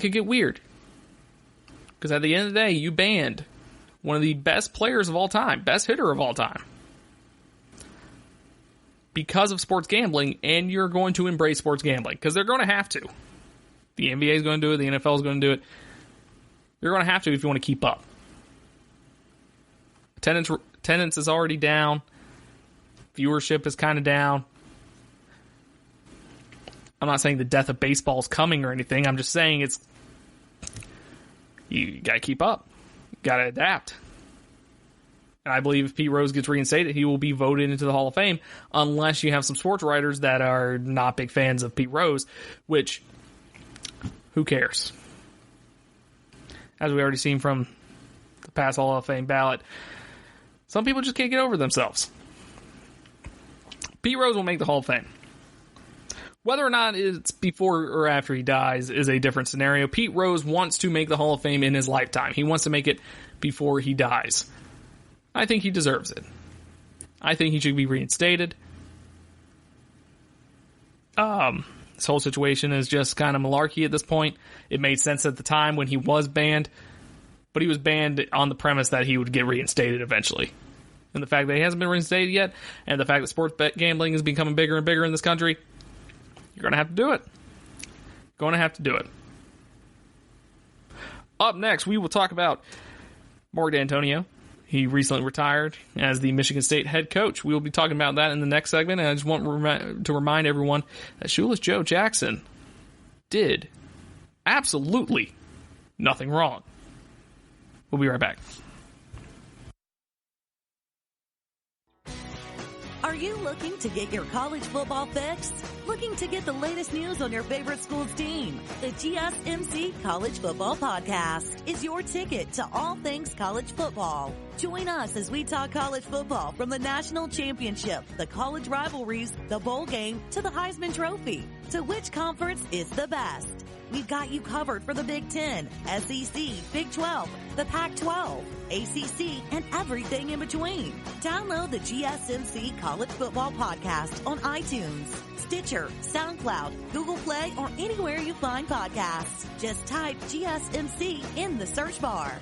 could get weird. Because at the end of the day, you banned one of the best players of all time, best hitter of all time, because of sports gambling, and you're going to embrace sports gambling because they're going to have to. The NBA is going to do it. The NFL is going to do it. You're going to have to if you want to keep up. Attendance is already down. Viewership is kind of down. I'm not saying the death of baseball is coming or anything. I'm just saying you got to keep up. You got to adapt. And I believe if Pete Rose gets reinstated, he will be voted into the Hall of Fame, unless you have some sports writers that are not big fans of Pete Rose, which, who cares? As we already seen from the past Hall of Fame ballot, some people just can't get over themselves. Pete Rose will make the Hall of Fame. Whether or not it's before or after he dies is a different scenario. Pete Rose wants to make the Hall of Fame in his lifetime. He wants to make it before he dies. I think he deserves it. I think he should be reinstated. This whole situation is just kind of malarkey at this point. It made sense at the time when he was banned, but he was banned on the premise that he would get reinstated eventually. And the fact that he hasn't been reinstated yet, and the fact that sports bet gambling is becoming bigger and bigger in this country, you're going to have to do it. Going to have to do it. Up next, we will talk about Mark D'Antonio. He recently retired as the Michigan State head coach. We will be talking about that in the next segment. And I just want to remind everyone that Shoeless Joe Jackson did absolutely nothing wrong. We'll be right back. Are you looking to get your college football fixed? Looking to get the latest news on your favorite school's team? The GSMC College Football Podcast is your ticket to all things college football. Join us as we talk college football from the national championship, the college rivalries, the bowl game, to the Heisman Trophy. To which conference is the best? We've got you covered for the Big Ten, SEC, Big 12, the Pac-12, ACC, and everything in between. Download the GSMC College Football Podcast on iTunes, Stitcher, SoundCloud, Google Play, or anywhere you find podcasts. Just type GSMC in the search bar.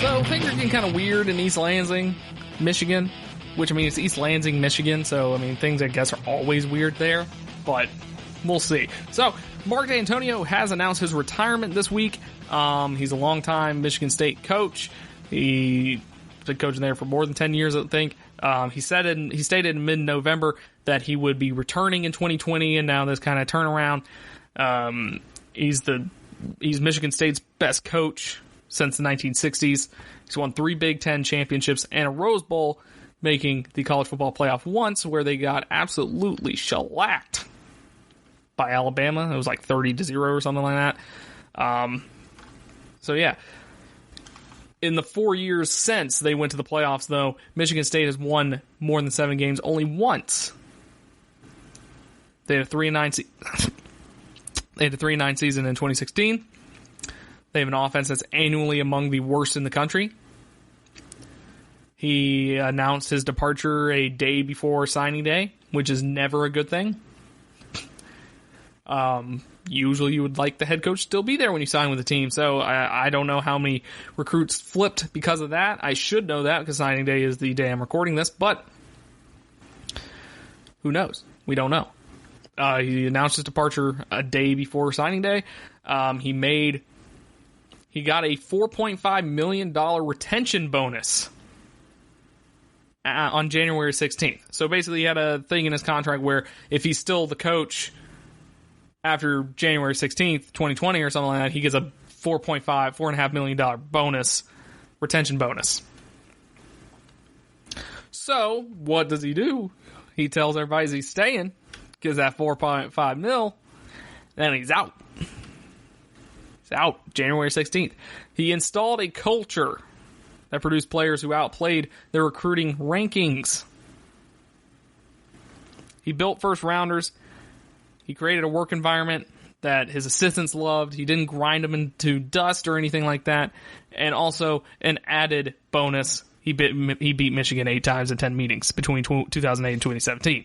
So things are getting kind of weird in East Lansing, Michigan, which, I mean, it's East Lansing, Michigan, so, I mean, things, I guess, are always weird there, but we'll see. So, Mark D'Antonio has announced his retirement this week. He's a longtime Michigan State coach. He's been coaching there for more than 10 years, I think. He stated in mid-November that he would be returning in 2020, and now this kind of turnaround. He's Michigan State's best coach since the 1960s. He's won 3 Big Ten championships and a Rose Bowl, making the college football playoff once, where they got absolutely shellacked by Alabama. It was like 30-0 or something like that. So yeah. In the 4 years since they went to the playoffs, though, Michigan State has won more than 7 games only once. They had a 3-9 season in 2016. They have an offense that's annually among the worst in the country. He announced his departure a day before signing day, which is never a good thing. Usually you would like the head coach to still be there when you sign with the team, so I don't know how many recruits flipped because of that. I should know that because signing day is the day I'm recording this, but who knows? We don't know. He announced his departure a day before signing day. He got a $4.5 million retention bonus on January 16th. So basically he had a thing in his contract where if he's still the coach after January 16th, 2020 or something like that, he gets a $4.5 million bonus, retention bonus. So what does he do? He tells everybody he's staying, gives that $4.5 million, then he's out. Out January 16th. He installed a culture that produced players who outplayed their recruiting rankings. He built first rounders. He created a work environment that his assistants loved. He didn't grind them into dust or anything like that. And also an added bonus, he beat Michigan 8 times in 10 meetings between 2008 and 2017.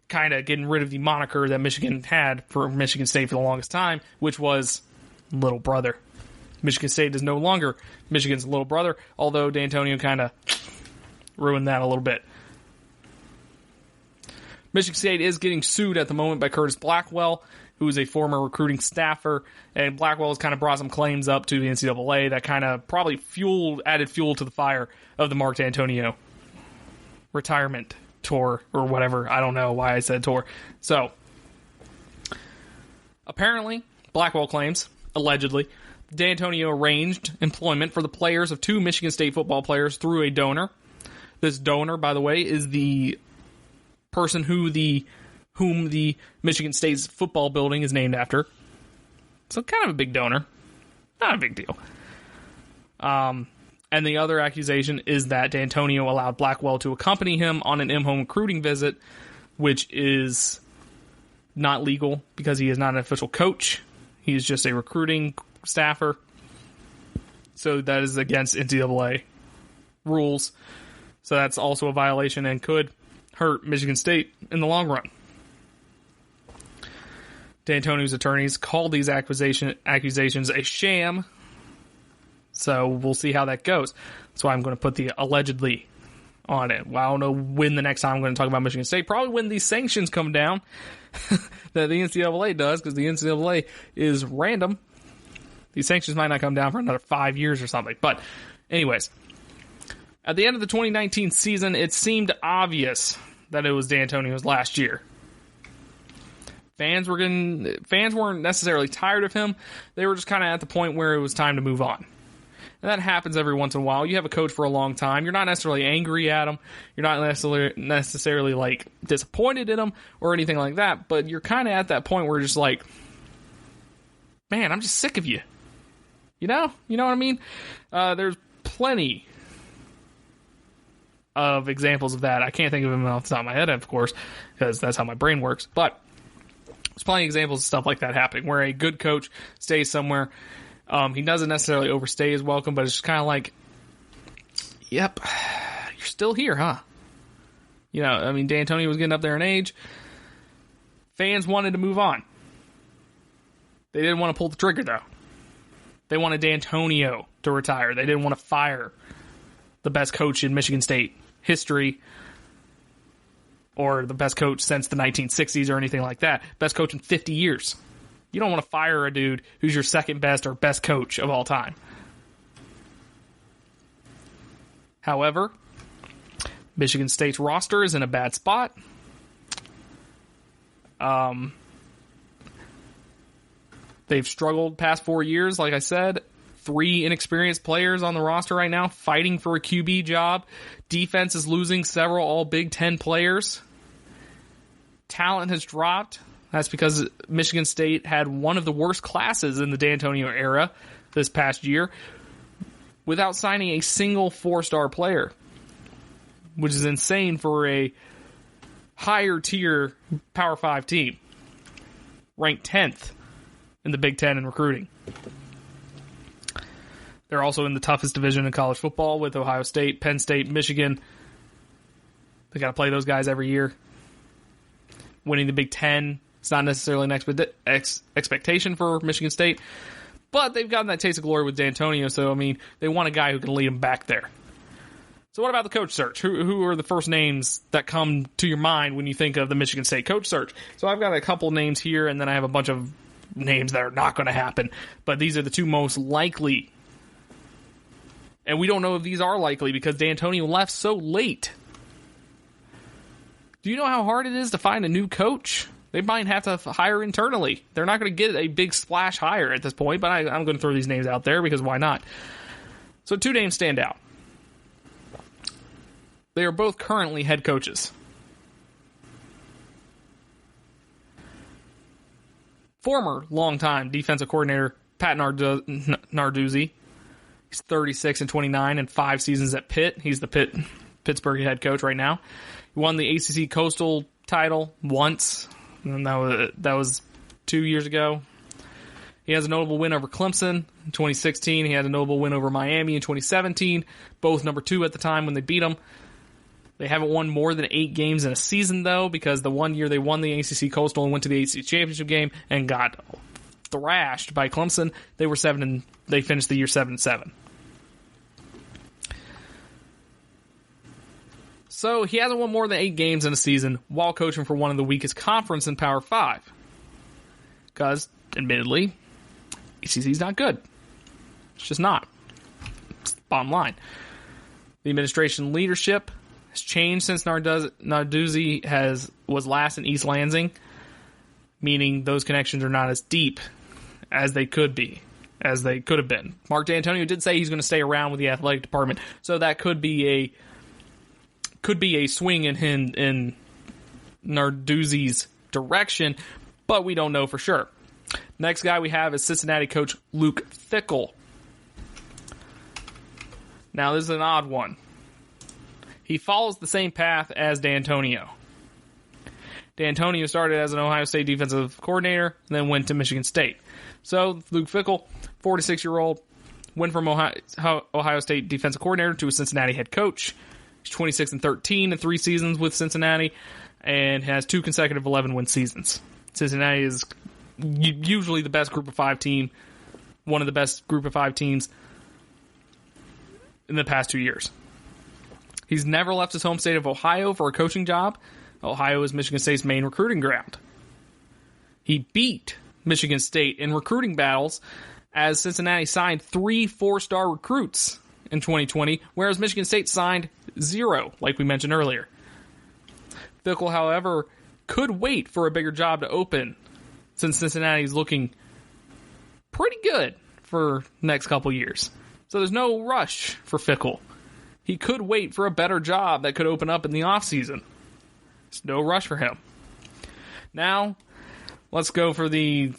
Kind of getting rid of the moniker that Michigan had for Michigan State for the longest time, which was little brother. Michigan State is no longer Michigan's little brother, although D'Antonio kind of ruined that a little bit. Michigan State is getting sued at the moment by Curtis Blackwell, who is a former recruiting staffer, and Blackwell has kind of brought some claims up to the NCAA that kind of probably added fuel to the fire of the Mark D'Antonio retirement tour, or whatever. I don't know why I said tour. So, apparently, Blackwell claims, allegedly, D'Antonio arranged employment for the players of 2 Michigan State football players through a donor. This donor, by the way, is the person whom the Michigan State's football building is named after. So kind of a big donor. Not a big deal. And the other accusation is that D'Antonio allowed Blackwell to accompany him on an in-home recruiting visit which is not legal because he is not an official coach. He is just a recruiting staffer. So that is against NCAA rules. So that's also a violation and could hurt Michigan State in the long run. D'Antonio's attorneys called these accusations a sham. So we'll see how that goes. That's why I'm going to put the allegedly on it. Well, I don't know when the next time I'm going to talk about Michigan State. Probably when these sanctions come down that the NCAA does, because the NCAA is random. These sanctions might not come down for another 5 years or something. But anyways, at the end of the 2019 season, it seemed obvious that it was D'Antonio's last year. Fans weren't necessarily tired of him. They were just kind of at the point where it was time to move on. And that happens every once in a while. You have a coach for a long time. You're not necessarily angry at him. You're not necessarily like disappointed in him or anything like that. But you're kind of at that point where you're just like, man, I'm just sick of you. You know what I mean? There's plenty of examples of that. I can't think of them off the top of my head, of course, because that's how my brain works. But there's plenty of examples of stuff like that happening, where a good coach stays somewhere. He doesn't necessarily overstay his welcome, but it's just kind of like, yep, you're still here, huh? You know, I mean, D'Antonio was getting up there in age. Fans wanted to move on. They didn't want to pull the trigger, though. They wanted D'Antonio to retire. They didn't want to fire the best coach in Michigan State history, or the best coach since the 1960s or anything like that. Best coach in 50 years. You don't want to fire a dude who's your second best or best coach of all time. However, Michigan State's roster is in a bad spot. They've struggled past 4 years, like I said. 3 inexperienced players on the roster right now fighting for a QB job. Defense is losing several all Big Ten players. Talent has dropped. That's because Michigan State had one of the worst classes in the D'Antonio era this past year without signing a single 4-star player, which is insane for a higher tier Power 5 team, ranked 10th in the Big Ten in recruiting. They're also in the toughest division in college football with Ohio State, Penn State, Michigan. They got to play those guys every year. Winning the Big Ten, it's not necessarily an expectation for Michigan State, but they've gotten that taste of glory with D'Antonio, so, I mean, they want a guy who can lead them back there. So what about the coach search? Who are the first names that come to your mind when you think of the Michigan State coach search? So I've got a couple names here, and then I have a bunch of names that are not going to happen, but these are the 2 most likely. And we don't know if these are likely because D'Antonio left so late. Do you know how hard it is to find a new coach? They might have to hire internally. They're not going to get a big splash hire at this point, but I'm going to throw these names out there because why not? So 2 names stand out. They are both currently head coaches. Former longtime defensive coordinator Pat Narduzzi. He's 36 and 29 and 5 seasons at Pitt. He's the Pittsburgh head coach right now. He won the ACC Coastal title once, and that was 2 years ago. He has a notable win over Clemson in 2016. He had a notable win over Miami in 2017, both number 2 at the time when they beat them. They haven't won more than 8 games in a season, though, because the one year they won the ACC Coastal and went to the ACC Championship game and got thrashed by Clemson. They finished the year 7-7. So he hasn't won more than 8 games in a season while coaching for one of the weakest conference in Power 5. Because, admittedly, ACC's not good. It's just not. It's the bottom line. The administration leadership has changed since Narduzzi was last in East Lansing, meaning those connections are not as deep as they could have been. Mark D'Antonio did say he's going to stay around with the athletic department, so that could be a swing in Narduzzi's direction, but we don't know for sure. Next guy we have is Cincinnati coach Luke Fickell. Now, this is an odd one. He follows the same path as D'Antonio. D'Antonio started as an Ohio State defensive coordinator, and then went to Michigan State. So Luke Fickell, 46-year-old, went from Ohio State defensive coordinator to a Cincinnati head coach. He's 26-13 in 3 seasons with Cincinnati, and has 2 consecutive 11-win seasons. Cincinnati is usually the best Group of 5 team, one of the best Group of 5 teams in the past 2 years. He's never left his home state of Ohio for a coaching job. Ohio is Michigan State's main recruiting ground. He beat Michigan State in recruiting battles as Cincinnati signed 3 4-star recruits in 2020, whereas Michigan State signed 0, like we mentioned earlier. Fickell, however, could wait for a bigger job to open, since Cincinnati is looking pretty good for the next couple years. So there's no rush for Fickell. He could wait for a better job that could open up in the offseason. There's no rush for him. Now, let's go for the...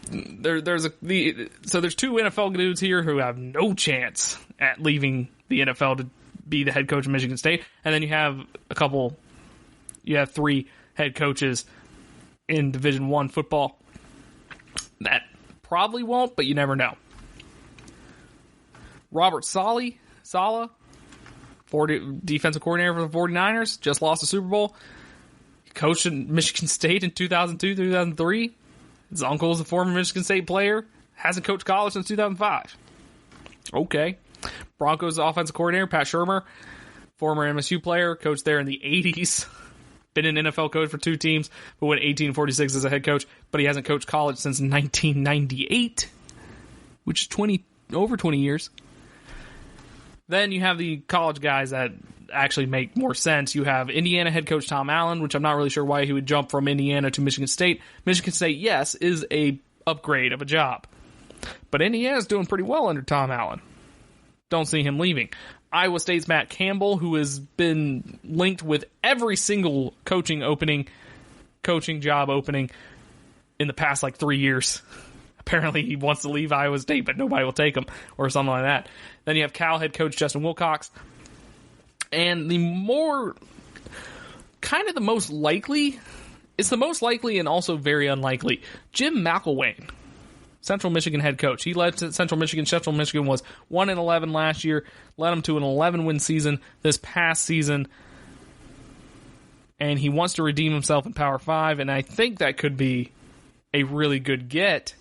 There's 2 NFL dudes here who have no chance at leaving the NFL to be the head coach of Michigan State. And then you have you have 3 head coaches in Division I football that probably won't, but you never know. Robert Saleh, defensive coordinator for the 49ers, just lost the Super Bowl. He coached at Michigan State in 2002, 2003. His uncle is a former Michigan State player. Hasn't coached college since 2005. Okay. Broncos offensive coordinator, Pat Shurmur, former MSU player, coached there in the 80s. Been an NFL coach for 2 teams, but went 18-46 as a head coach. But he hasn't coached college since 1998, which is over 20 years. Then you have the college guys that actually make more sense. You have Indiana head coach Tom Allen, which I'm not really sure why he would jump from Indiana to Michigan State. Michigan State, yes, is a upgrade of a job. But Indiana's doing pretty well under Tom Allen. Don't see him leaving. Iowa State's Matt Campbell, who has been linked with every single coaching job opening in the past 3 years. Apparently he wants to leave Iowa State, but nobody will take him, or something like that. Then you have Cal head coach Justin Wilcox. And the most likely, it's the most likely and also very unlikely, Jim McElwain, Central Michigan head coach. He led Central Michigan. Central Michigan was 1-11 last year, led them to an 11-win season this past season. And he wants to redeem himself in Power 5, and I think that could be a really good get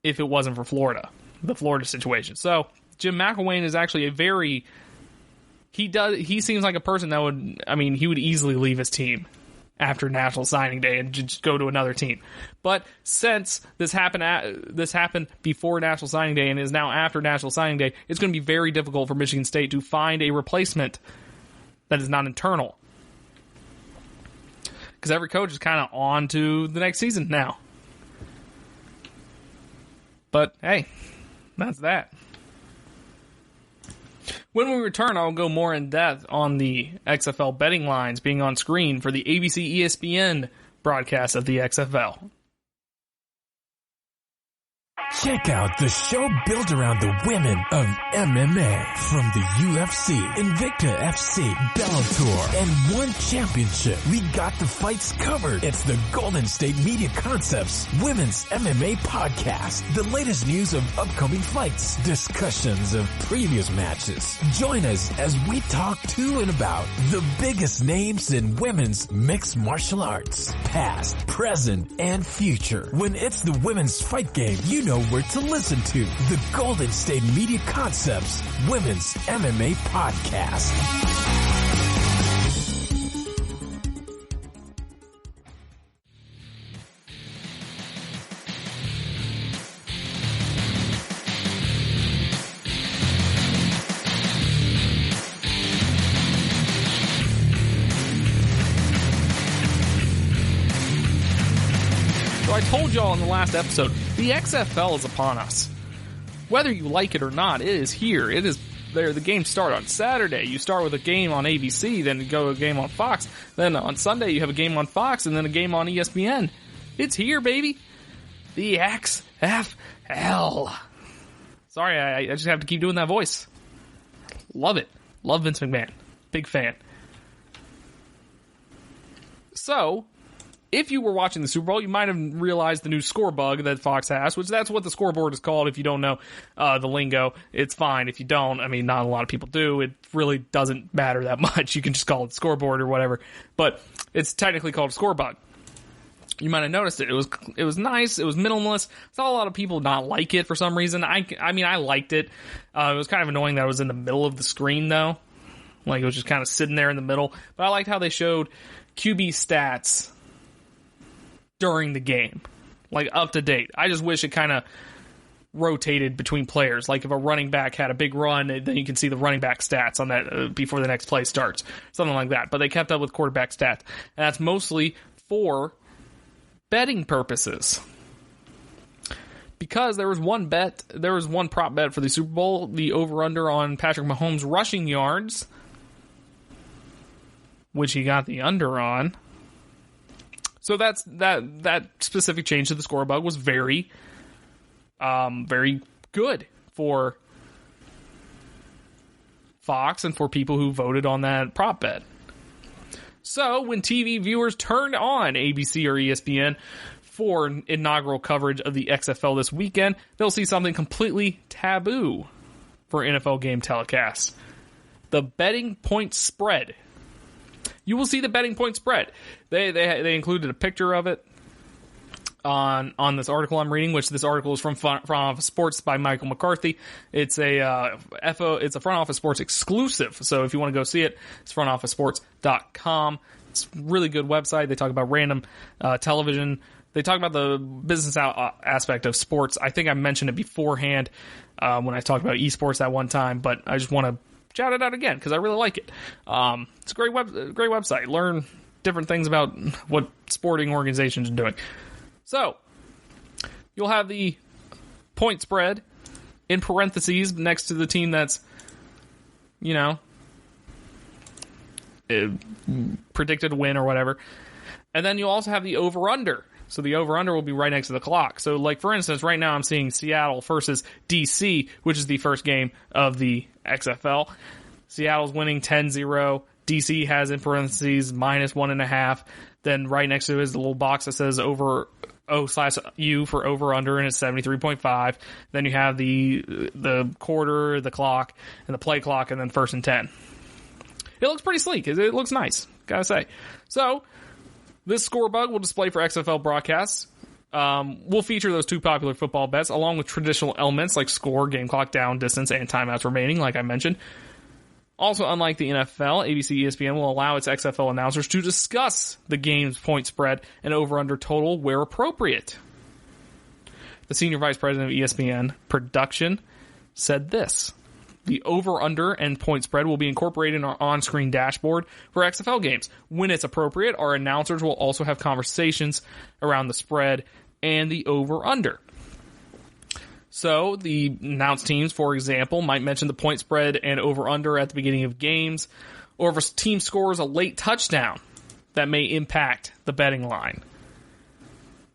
if it wasn't for Florida, the Florida situation. So Jim McElwain is actually he seems like a person that he would easily leave his team after National Signing Day and just go to another team. But since this happened before National Signing Day and is now after National Signing Day, it's going to be very difficult for Michigan State to find a replacement that is not internal. Because every coach is kind of on to the next season now. But, hey, that's that. When we return, I'll go more in depth on the XFL betting lines being on screen for the ABC ESPN broadcast of the XFL. Check out the show built around the women of MMA. From the UFC, Invicta FC, Bellator, and One Championship. We got the fights covered. It's the Golden State Media Concepts Women's MMA Podcast. The latest news of upcoming fights, discussions of previous matches. Join us as we talk to and about the biggest names in women's mixed martial arts. Past, present, and future. When it's the women's fight game, you know where to listen to. The Golden State Media Concepts Women's MMA Podcast. So I told y'all in the last episode, the XFL is upon us. Whether you like it or not, it is here. It is there. The games start on Saturday. You start with a game on ABC, then you go to a game on Fox. Then on Sunday, you have a game on Fox, and then a game on ESPN. It's here, baby. The XFL. Sorry, I just have to keep doing that voice. Love it. Love Vince McMahon. Big fan. So, if you were watching the Super Bowl, you might have realized the new score bug that Fox has, which that's what the scoreboard is called. If you don't know the lingo, it's fine. If you don't, I mean, not a lot of people do. It really doesn't matter that much. You can just call it scoreboard or whatever. But it's technically called a score bug. You might have noticed it. It was nice. It was minimalist. I saw a lot of people not like it for some reason. I mean, I liked it. It was kind of annoying that it was in the middle of the screen, though. Like, it was just kind of sitting there in the middle. But I liked how they showed QB stats during the game. Like, up to date. I just wish it kind of rotated between players. Like, if a running back had a big run, then you can see the running back stats on that before the next play starts. Something like that. But they kept up with quarterback stats. And that's mostly for betting purposes. Because there was one prop bet for the Super Bowl, the over-under on Patrick Mahomes' rushing yards, which he got the under on. So that specific change to the score bug was very good for Fox and for people who voted on that prop bet. So when TV viewers turned on ABC or ESPN for inaugural coverage of the XFL this weekend, they'll see something completely taboo for NFL game telecasts. The betting point spread. You will see the betting point spread. They included a picture of it on this article I'm reading, which this article is from Front Office Sports by Michael McCarthy. It's a Front Office Sports exclusive. So if you want to go see it, it's frontofficesports.com. It's a really good website. They talk about random television. They talk about the business aspect of sports. I think I mentioned it beforehand when I talked about esports that one time, but I just want to shout it out again because I really like it. It's a great website. Learn different things about what sporting organizations are doing. So, you'll have the point spread in parentheses next to the team that's, predicted to win or whatever. And then you'll also have the over-under. So the over-under will be right next to the clock. So, like, for instance, right now I'm seeing Seattle versus DC, which is the first game of the XFL. Seattle's winning 10-0. DC has in parentheses -1.5. Then right next to it is the little box that says O/U for over-under, and it's 73.5. Then you have the quarter, the clock, and the play clock, and then 1st and 10. It looks pretty sleek. It looks nice, gotta say. So, this score bug will display for XFL broadcasts. We'll feature those two popular football bets, along with traditional elements like score, game clock, down, distance, and timeouts remaining, like I mentioned. Also, unlike the NFL, ABC ESPN will allow its XFL announcers to discuss the game's point spread and over-under total where appropriate. The senior vice president of ESPN production said this: the over-under and point spread will be incorporated in our on-screen dashboard for XFL games. When it's appropriate, our announcers will also have conversations around the spread and the over-under. So, the announced teams, for example, might mention the point spread and over-under at the beginning of games, or if a team scores a late touchdown, that may impact the betting line.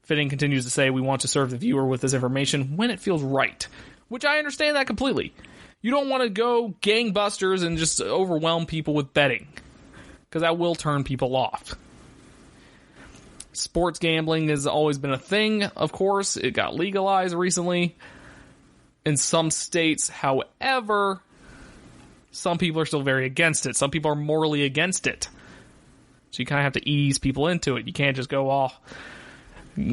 Fitting continues to say, we want to serve the viewer with this information when it feels right, which I understand that completely. You don't want to go gangbusters and just overwhelm people with betting, because that will turn people off. Sports gambling has always been a thing, of course. It got legalized recently in some states. However, some people are still very against it. Some people are morally against it. So you kind of have to ease people into it. You can't just go off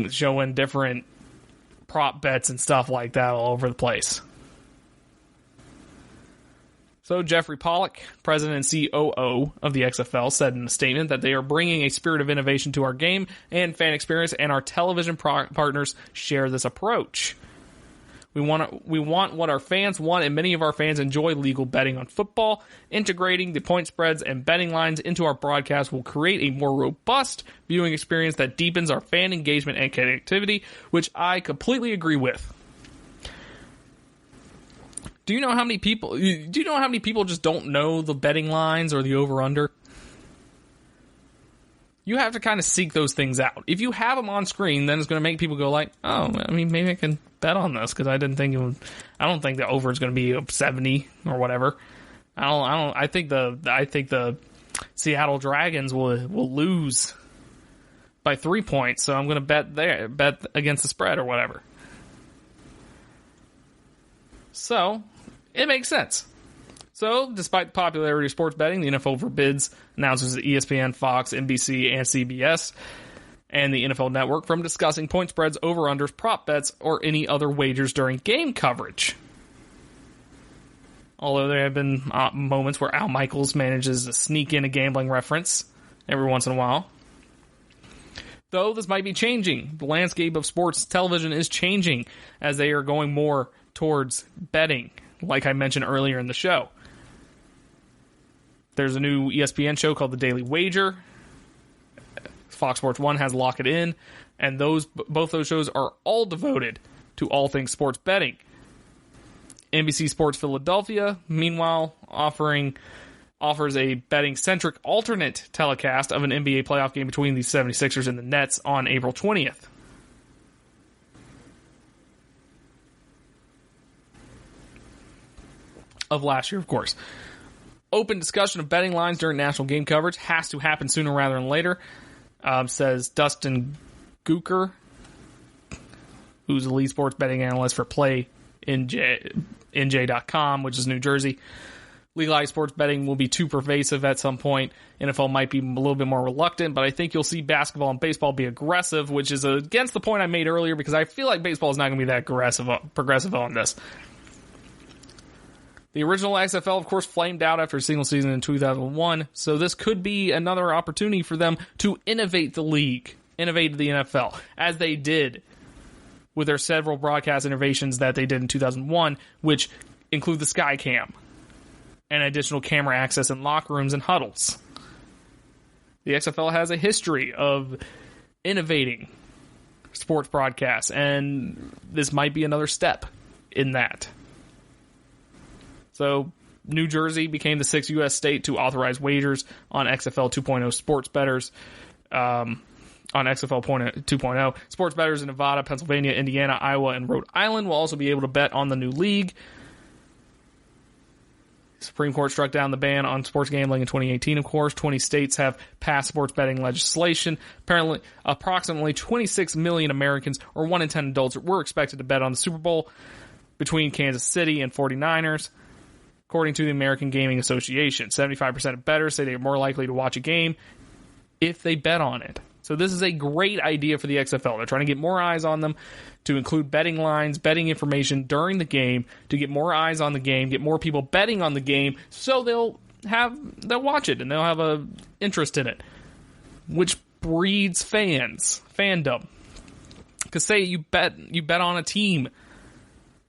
showing different prop bets and stuff like that all over the place. So Jeffrey Pollock, president and COO of the XFL, said in a statement that they are bringing a spirit of innovation to our game and fan experience, and our television partners share this approach. We want what our fans want, and many of our fans enjoy legal betting on football. Integrating the point spreads and betting lines into our broadcast will create a more robust viewing experience that deepens our fan engagement and connectivity, which I completely agree with. Do you know how many people just don't know the betting lines or the over-under? You have to kind of seek those things out. If you have them on screen, then it's going to make people go like, oh, I mean, maybe I can bet on this because I don't think the over is going to be 70 or whatever. I think the Seattle Dragons will lose by 3 points, so I'm going to bet against the spread or whatever. So, it makes sense. So, despite the popularity of sports betting, the NFL forbids announcers at ESPN, Fox, NBC, and CBS, and the NFL Network from discussing point spreads, over-unders, prop bets, or any other wagers during game coverage. Although there have been moments where Al Michaels manages to sneak in a gambling reference every once in a while. Though this might be changing. The landscape of sports television is changing as they are going more towards betting, like I mentioned earlier in the show. There's a new ESPN show called The Daily Wager. Fox Sports 1 has Lock It In, and both those shows are all devoted to all things sports betting. NBC Sports Philadelphia, meanwhile, offers a betting-centric alternate telecast of an NBA playoff game between the 76ers and the Nets on April 20th. Of last year, of course. Open discussion of betting lines during national game coverage has to happen sooner rather than later, says Dustin Gooker, who's the lead sports betting analyst for NJ.com, which is New Jersey. Legalized sports betting will be too pervasive at some point. NFL might be a little bit more reluctant, but I think you'll see basketball and baseball be aggressive, which is against the point I made earlier, because I feel like baseball is not going to be that progressive on this. The original XFL, of course, flamed out after a single season in 2001, so this could be another opportunity for them to innovate the league, innovate the NFL, as they did with their several broadcast innovations that they did in 2001, which include the Skycam and additional camera access in locker rooms and huddles. The XFL has a history of innovating sports broadcasts, and this might be another step in that. So, New Jersey became the 6th U.S. state to authorize wagers on XFL 2.0 sports bettors. On XFL 2.0, sports bettors in Nevada, Pennsylvania, Indiana, Iowa, and Rhode Island will also be able to bet on the new league. The Supreme Court struck down the ban on sports gambling in 2018, of course. 20 states have passed sports betting legislation. Apparently, approximately 26 million Americans, or 1 in 10 adults, were expected to bet on the Super Bowl between Kansas City and 49ers. According to the American Gaming Association, 75% of bettors say they are more likely to watch a game if they bet on it. So this is a great idea for the XFL. They're trying to get more eyes on them, to include betting lines, betting information during the game, to get more eyes on the game, get more people betting on the game, so they'll watch it and they'll have a interest in it, which breeds fandom. Because say you bet on a team.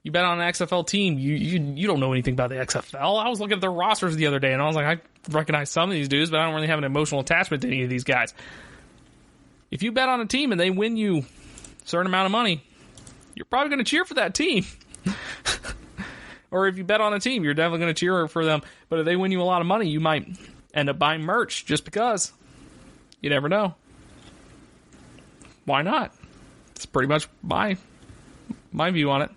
You bet on an XFL team, you don't know anything about the XFL. I was looking at their rosters the other day, and I was like, I recognize some of these dudes, but I don't really have an emotional attachment to any of these guys. If you bet on a team and they win you a certain amount of money, you're probably going to cheer for that team. Or if you bet on a team, you're definitely going to cheer for them. But if they win you a lot of money, you might end up buying merch just because. You never know. Why not? It's pretty much my view on it.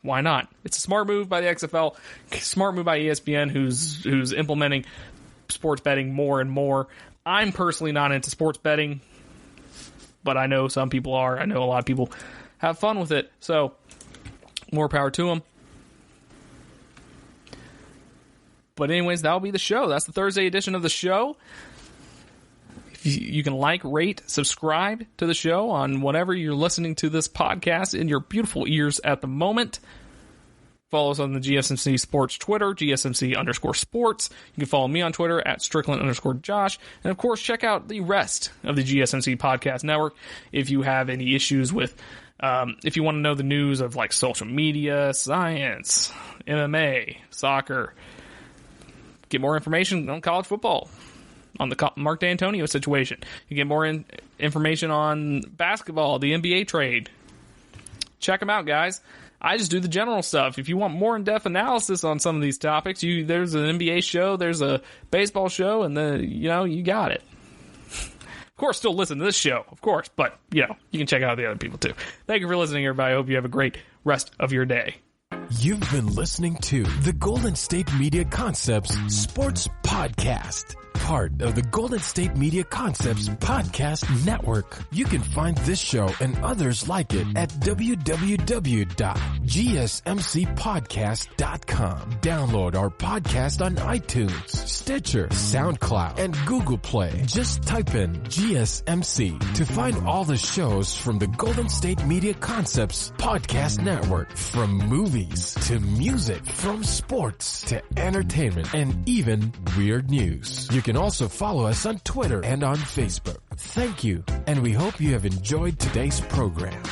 Why not? It's a smart move by the XFL, smart move by ESPN, who's implementing sports betting more and more. I'm personally not into sports betting, but I know some people are. I know a lot of people have fun with it, so more power to them. But anyways, that'll be the show. That's the Thursday edition of the show. You can like, rate, subscribe to the show on whatever you're listening to this podcast in your beautiful ears at the moment. Follow us on the GSMC Sports Twitter, GSMC_sports. You can follow me on Twitter at Strickland_Josh. And of course, check out the rest of the GSMC Podcast Network if you have any issues with, if you want to know the news of like social media, science, MMA, soccer. Get more information on college football, on the Mark D'Antonio situation. You get more information on basketball, the NBA trade. Check them out, guys. I just do the general stuff. If you want more in-depth analysis on some of these topics, there's an NBA show, there's a baseball show, and you got it. Of course, still listen to this show, of course, but you can check out the other people too. Thank you for listening, everybody. I hope you have a great rest of your day. You've been listening to the Golden State Media Concepts Sports Podcast. part of the Golden State Media Concepts Podcast Network. You can find this show and others like it at www.gsmcpodcast.com. Download our podcast on iTunes, Stitcher, SoundCloud, and Google Play. Just type in GSMC to find all the shows from the Golden State Media Concepts Podcast Network. From movies to music, from sports to entertainment, and even weird news. You can also follow us on Twitter and on Facebook. Thank you, and we hope you have enjoyed today's program.